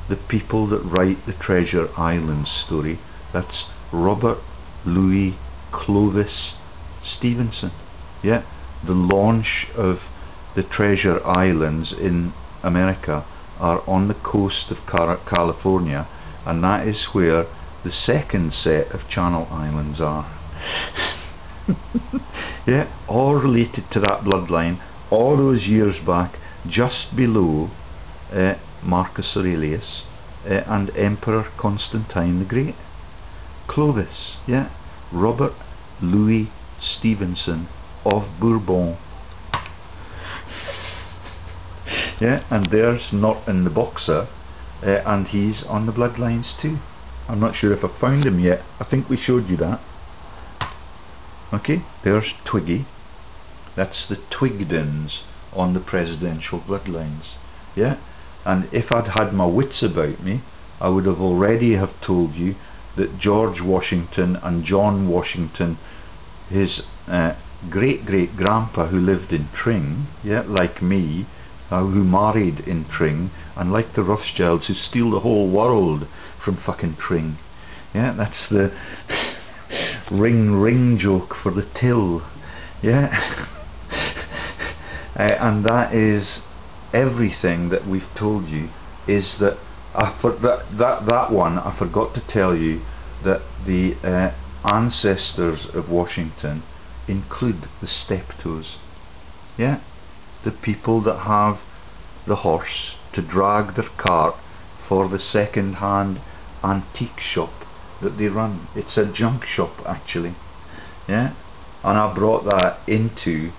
the people that write the Treasure Island story. That's Robert Louis Clovis Stevenson. Yeah, the launch of the Treasure Islands in America are on the coast of California, and that is where the second set of Channel Islands are. Yeah, all related to that bloodline, all those years back, just below Marcus Aurelius and Emperor Constantine the Great. Clovis, yeah, Robert Louis Stevenson of Bourbon. Yeah, and there's Norton the boxer, and he's on the bloodlines too. I'm not sure if I found him yet. I think we showed you that. Okay, there's Twiggy. That's the Twigdens on the presidential bloodlines. Yeah, and if I'd had my wits about me, I would have already have told you that George Washington and John Washington, his great-great-grandpa who lived in Tring, yeah, like me, who married in Tring, and like the Rothschilds who steal the whole world from fucking Tring, Yeah, that's the ring ring joke for the till. Yeah. And that is everything that we've told you. Is that that one I forgot to tell you that the ancestors of Washington include the Steptoes. Yeah, the people that have the horse to drag their cart for the second-hand antique shop that they run. It's a junk shop actually. Yeah, and I brought that into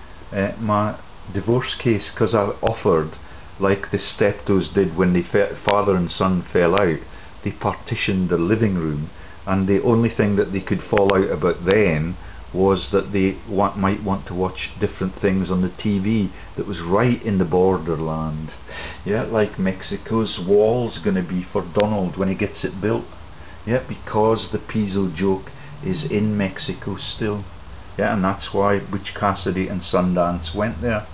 my divorce case because I offered, like the Steptoes did when father and son fell out, they partitioned the living room, and the only thing that they could fall out about then was that they might want to watch different things on the TV that was right in the borderland. Yeah, like Mexico's wall's going to be for Donald when he gets it built. Yeah, because the Pizzo joke is in Mexico still. Yeah, and that's why Butch Cassidy and Sundance went there.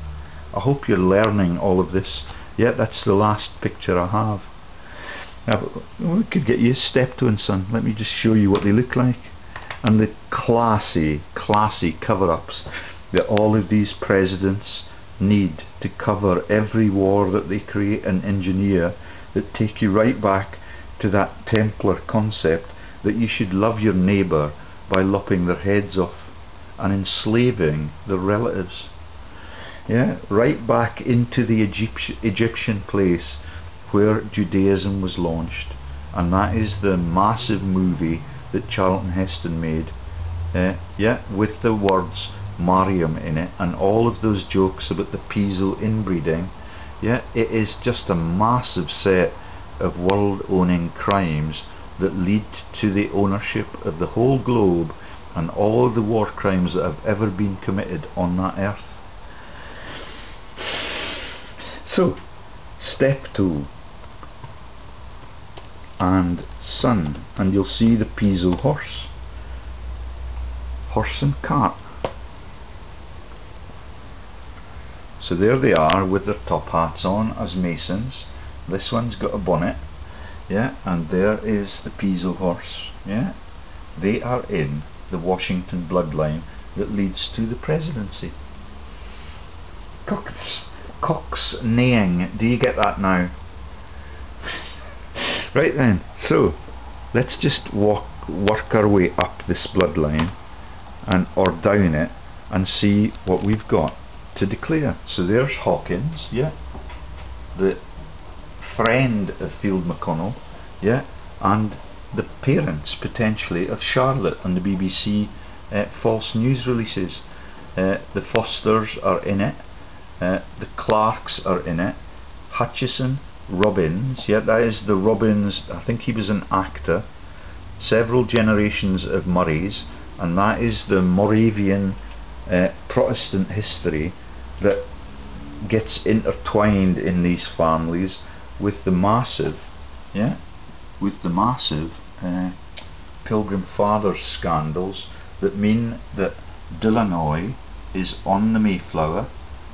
I hope you're learning all of this. Yeah, that's the last picture I have. Now, we could get you a Steptoe and Son. Let me just show you what they look like. And the classy cover-ups that all of these presidents need to cover every war that they create and engineer, that take you right back to that Templar concept that you should love your neighbour by lopping their heads off and enslaving their relatives. Yeah, right back into the Egyptian place where Judaism was launched, and that is the massive movie that Charlton Heston made. Yeah, with the words Mariam in it and all of those jokes about the Pizzo inbreeding. Yeah, it is just a massive set of world-owning crimes that lead to the ownership of the whole globe and all the war crimes that have ever been committed on that earth. So, Steptoe and Son, and you'll see the Pizzo horse and cart. So there they are with their top hats on as masons. This one's got a bonnet, yeah, and there is the Pizzo horse. Yeah, they are in the Washington bloodline that leads to the presidency. Cocks neighing, do you get that now? Right then, so let's just work our way up this bloodline or down it and see what we've got to declare. So there's Hawkins, yeah, the friend of Field McConnell, yeah, and the parents potentially of Charlotte on the BBC false news releases. The Fosters are in it, the Clarks are in it, Hutchison, Robbins, yeah, that is the Robbins, I think he was an actor, several generations of Murrays, and that is the Moravian Protestant history that gets intertwined in these families with the massive, yeah, with the massive Pilgrim Fathers scandals that mean that Delanoy is on the Mayflower,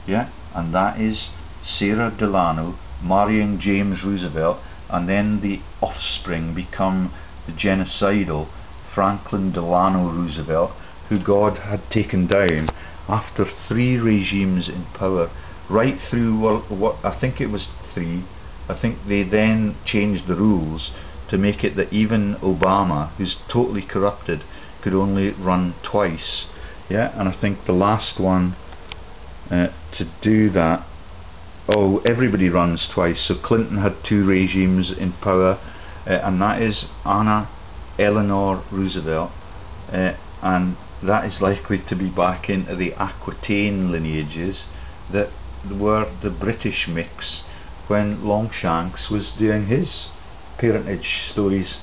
yeah, and that is Sarah Delano marrying James Roosevelt, and then the offspring become the genocidal Franklin Delano Roosevelt, who God had taken down after 3 regimes in power, right through what I think it was 3. I think they then changed the rules to make it that even Obama, who's totally corrupted, could only run twice. Yeah, and I think the last one to do that, oh, everybody runs twice. So Clinton had 2 regimes in power, and that is Anna Eleanor Roosevelt, and that is likely to be back into the Aquitaine lineages that were the British mix when Longshanks was doing his parentage stories.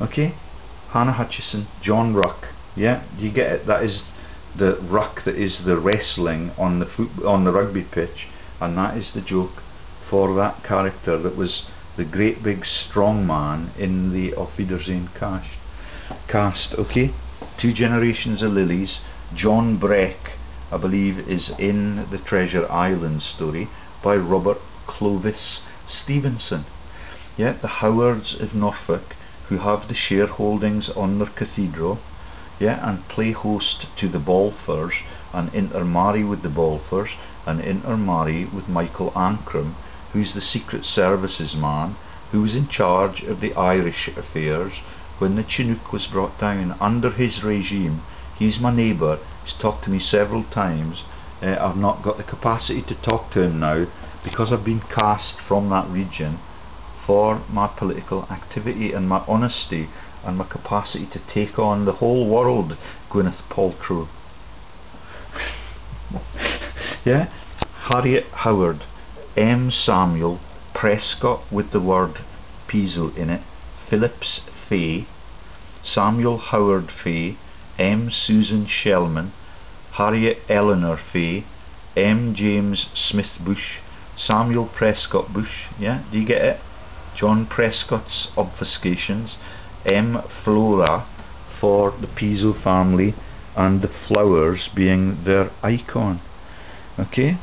Okay, Hannah Hutchison, John Ruck, yeah, do you get it? That is the ruck that is the wrestling on the rugby pitch, and that is the joke for that character that was the great big strong man in the Auf Wiedersehen cast. Okay, 2 generations of lilies. John Breck, I believe, is in the Treasure Island story by Robert Clovis Stevenson. Yeah, the Howards of Norfolk, who have the shareholdings on their cathedral, yeah, and play host to the Balfours and intermarry with the Balfours and intermarry with Michael Ancram, who's the Secret Services man who was in charge of the Irish affairs when the Chinook was brought down. Under his regime, he's my neighbour, he's talked to me several times. I've not got the capacity to talk to him now because I've been cast from that region for my political activity and my honesty and my capacity to take on the whole world, Gwyneth Paltrow. Yeah, Harriet Howard, M. Samuel Prescott with the word Piso in it, Phillips Fay, Samuel Howard Fay, M. Susan Shellman, Harriet Eleanor Fay, M. James Smith Bush, Samuel Prescott Bush, yeah, do you get it? John Prescott's obfuscations, M. Flora for the Piso family and the flowers being their icon. Okay,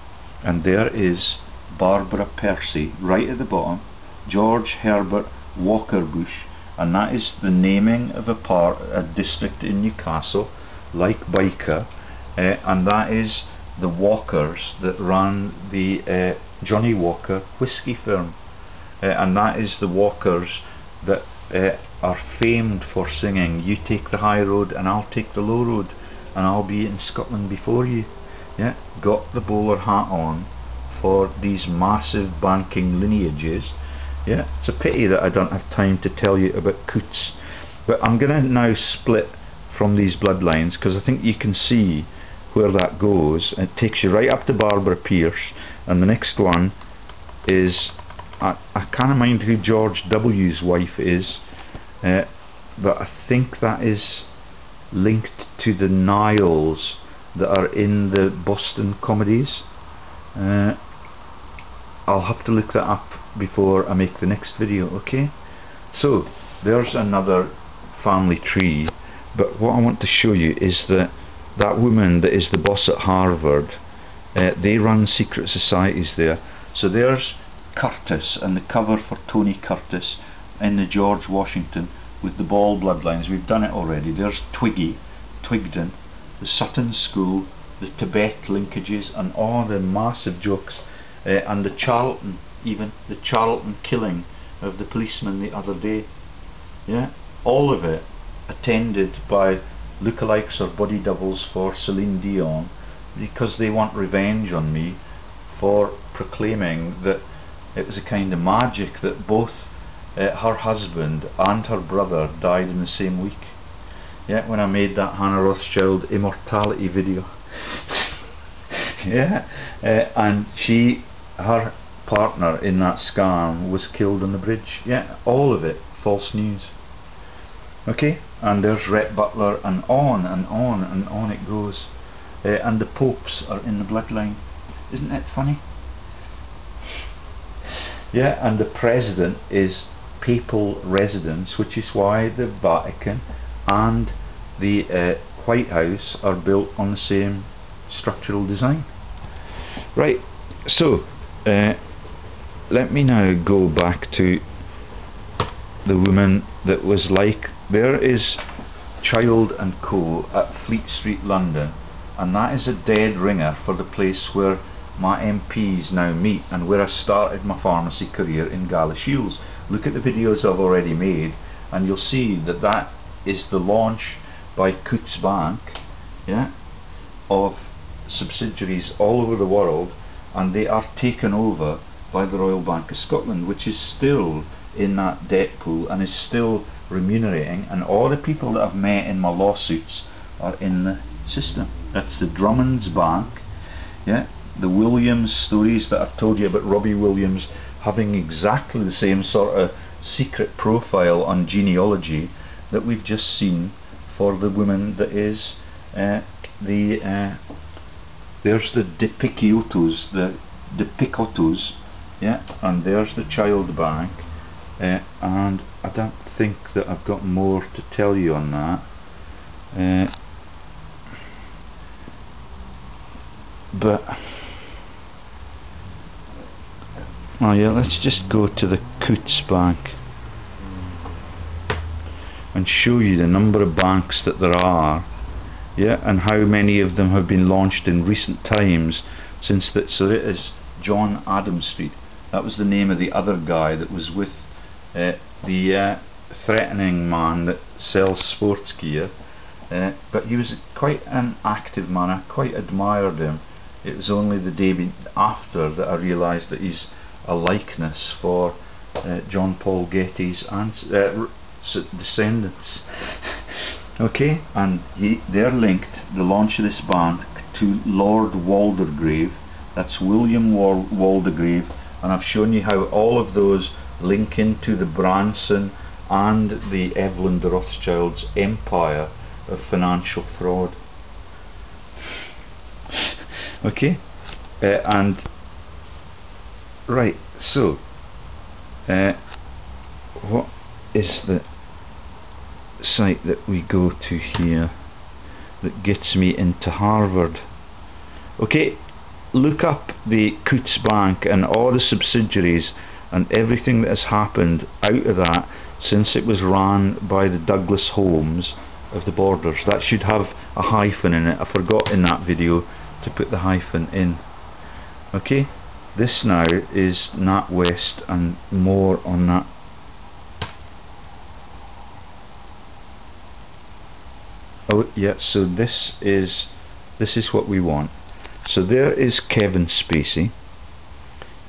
and there is Barbara Percy right at the bottom, George Herbert Walker Bush, and that is the naming of a district in Newcastle, like Byker, and that is the Walkers that ran the Johnny Walker whiskey firm, and that is the Walkers that are famed for singing "You take the high road and I'll take the low road and I'll be in Scotland before you." Yeah, got the bowler hat on for these massive banking lineages. Yeah, it's a pity that I don't have time to tell you about Coots, but I'm going to now split from these bloodlines because I think you can see where that goes. It takes you right up to Barbara Pierce, and the next one is I can't mind who George W.'s wife is, but I think that is linked to the Niles that are in the Boston comedies. I'll have to look that up before I make the next video, okay? So there's another family tree, but what I want to show you is that woman that is the boss at Harvard, they run secret societies there. So there's Curtis and the cover for Tony Curtis in the George Washington with the Ball bloodlines. We've done it already. There's Twiggy, Twigden, the Sutton School, the Tibet linkages and all the massive jokes, and the Charlton, even the Charlton killing of the policeman the other day. Yeah, all of it attended by lookalikes or body doubles for Celine Dion, because they want revenge on me for proclaiming that it was a kind of magic that both her husband and her brother died in the same week. Yeah, when I made that Hannah Rothschild immortality video. Yeah, and her partner in that scam was killed on the bridge. Yeah, all of it false news. Okay, and there's Rhett Butler, and on and on and on it goes. And the popes are in the bloodline. Isn't it funny? Yeah, and the president is papal residence, which is why the Vatican and the White House are built on the same structural design. Right, so let me now go back to the woman that was like, there is Child and Co at Fleet Street, London, and that is a dead ringer for the place where my MPs now meet and where I started my pharmacy career in Galashiels. Look at the videos I've already made and you'll see that that is the launch by Coutts Bank, yeah, of subsidiaries all over the world, and they are taken over by the Royal Bank of Scotland, which is still in that debt pool and is still remunerating, and all the people that I've met in my lawsuits are in the system. That's the Drummonds Bank, yeah, the Williams stories that I've told you about Robbie Williams having exactly the same sort of secret profile on genealogy that we've just seen for the woman that is there's the De Picottos, yeah, and there's the Child Bank, and I don't think that I've got more to tell you on that, but oh yeah, let's just go to the Coutts Bank. and show you the number of banks that there are, yeah, and how many of them have been launched in recent times since that. So it is John Adams Street. That was the name of the other guy that was with the threatening man that sells sports gear, but he was quite an active man. I quite admired him. It was only the day after that I realised that he's a likeness for John Paul Getty's descendants. Okay, and they're linked, the launch of this band, to Lord Waldegrave. That's William Waldegrave, and I've shown you how all of those link into the Branson and the Evelyn de Rothschild's empire of financial fraud. Okay, and right, so what is the site that we go to here that gets me into Harvard? Okay, look up the Coutts Bank and all the subsidiaries and everything that has happened out of that since it was ran by the Douglas Homes of the Borders. That should have a hyphen in it. I forgot in that video to put the hyphen in. Okay, this now is NatWest and more on that. Oh yeah, so this is what we want. So there is Kevin Spacey.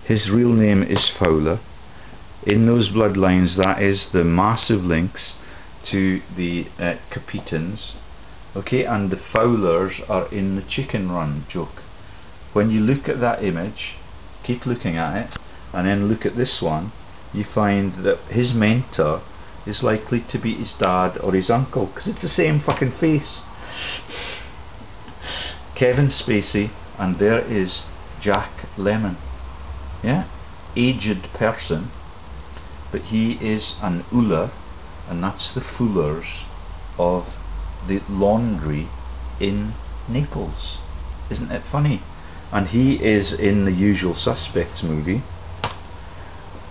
His real name is Fowler. In those bloodlines, that is the massive links to the Capetans. Okay, and the Fowlers are in the Chicken Run joke. When you look at that image, keep looking at it, and then look at this one, you find that his mentor is likely to be his dad or his uncle, because it's the same fucking face. Kevin Spacey, and there is Jack Lemmon. Yeah, aged person, but he is an Uller, and that's the Fullers of the laundry in Naples. Isn't it funny? And he is in the Usual Suspects movie,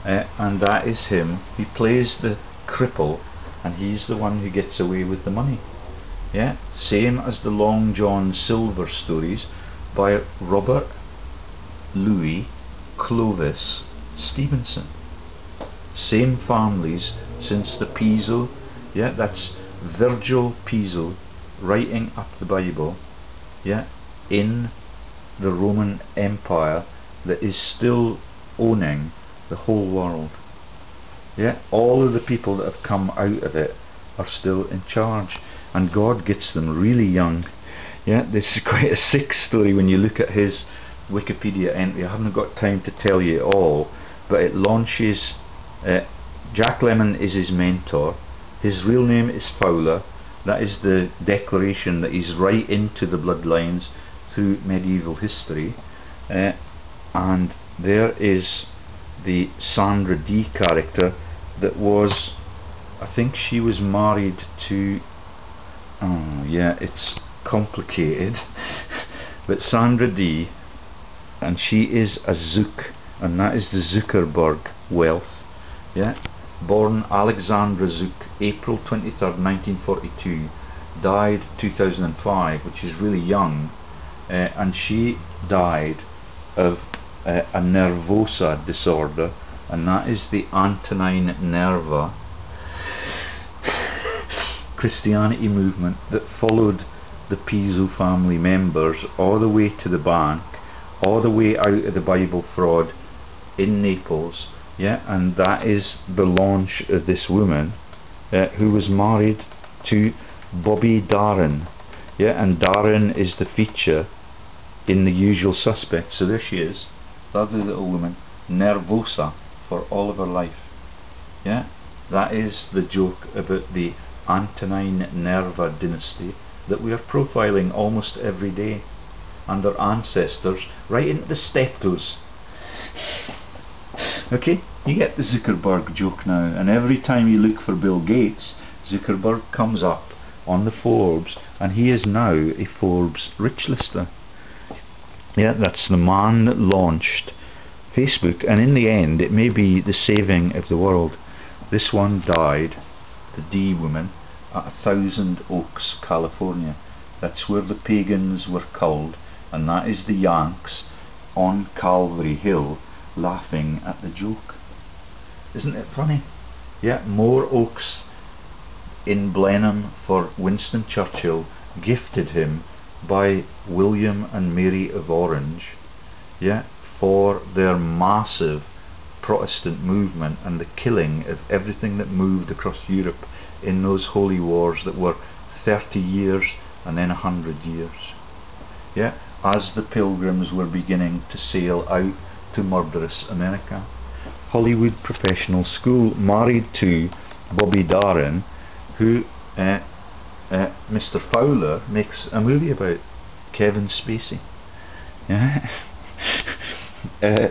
and that is him. He plays the cripple, and he's the one who gets away with the money. Yeah, same as the Long John Silver stories by Robert Louis Clovis Stevenson. Same families since the Piso. Yeah, that's Virgil Piso writing up the Bible, yeah, in the Roman Empire that is still owning the whole world. Yeah, all of the people that have come out of it are still in charge, and God gets them really young. Yeah, this is quite a sick story when you look at his Wikipedia entry. I haven't got time to tell you it all, but it launches Jack Lemmon is his mentor. His real name is Fowler. That is the declaration that he's right into the bloodlines through medieval history. And there is the Sandra Dee character that was, I think she was married to, oh yeah, it's complicated, but Sandra Dee, and she is a Zook, and that is the Zuckerberg wealth. Yeah, born Alexandra Zook, April 23rd 1942, died 2005, which is really young, and she died of a nervosa disorder, and that is the Antonine Nerva Christianity movement that followed the Piso family members all the way to the bank, all the way out of the Bible fraud in Naples. Yeah, and that is the launch of this woman who was married to Bobby Darin. Yeah, and Darin is the feature in the Usual Suspects. So there she is, lovely little woman, nervosa for all of her life. Yeah, that is the joke about the Antonine Nerva dynasty that we are profiling almost every day, and their ancestors right into the Steptoes. Okay, you get the Zuckerberg joke now, and every time you look for Bill Gates, Zuckerberg comes up on the Forbes, and he is now a Forbes rich lister. Yeah, that's the man that launched Facebook, and in the end it may be the saving of the world. This one died, the D woman, at 1000 Oaks, California. That's where the pagans were culled, and that is the Yanks on Calvary Hill laughing at the joke. Isn't it funny? Yeah, more oaks in Blenheim for Winston Churchill, gifted him by William and Mary of Orange, yeah, for their massive Protestant movement and the killing of everything that moved across Europe in those holy wars that were 30 years and then 100 years. Yeah, as the pilgrims were beginning to sail out to murderous America. Hollywood Professional School, married to Bobby Darin, who Mr. Fowler makes a movie about, Kevin Spacey. Yeah.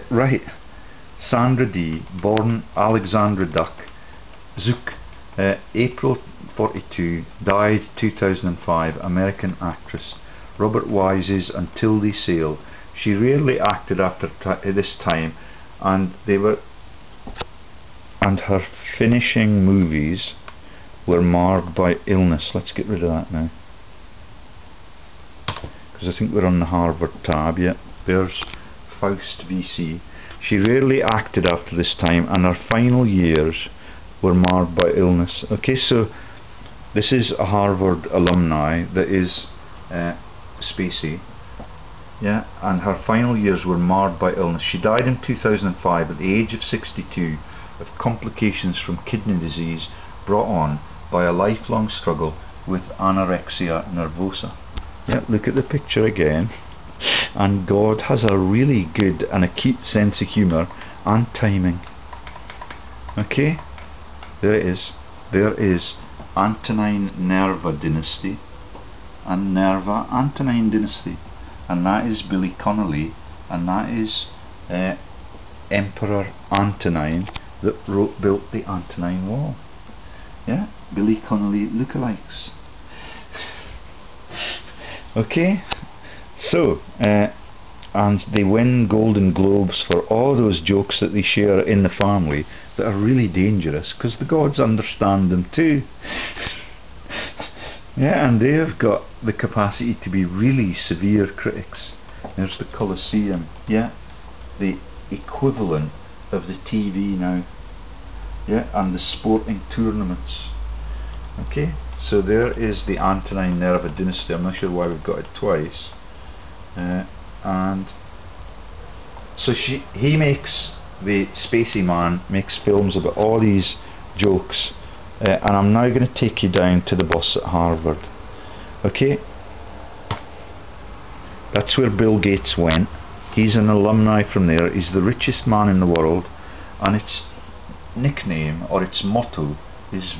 Right. Sandra Dee, born Alexandra Zook, April 42, died 2005, American actress. Robert Wise's and Tildy Sale. She rarely acted after this time, and her finishing movies were marred by illness. Let's get rid of that now, because I think we're on the Harvard tab. Yeah, there's Faust VC. She rarely acted after this time, and her final years were marred by illness. Okay, so this is a Harvard alumni, that is Spacey. Yeah, and her final years were marred by illness. She died in 2005 at the age of 62 of complications from kidney disease brought on by a lifelong struggle with anorexia nervosa. Yeah, look at the picture again. And God has a really good and acute sense of humour and timing. Okay, there it is. There is Antonine Nerva dynasty and Nerva Antonine dynasty, and that is Billy Connolly, and that is Emperor Antonine that built the Antonine Wall. Yeah, Billy Connolly lookalikes. Okay, so and they win Golden Globes for all those jokes that they share in the family that are really dangerous, because the gods understand them too. Yeah, and they've got the capacity to be really severe critics. There's the Colosseum, yeah, the equivalent of the TV now, yeah, and the sporting tournaments. Okay, so there is the Antonine Nerva dynasty. I'm not sure why we've got it twice. And so he makes, the Spacey man makes films about all these jokes, and I'm now going to take you down to the bus at Harvard. Okay, that's where Bill Gates went. He's an alumni from there. He's the richest man in the world, and its nickname, or its motto, is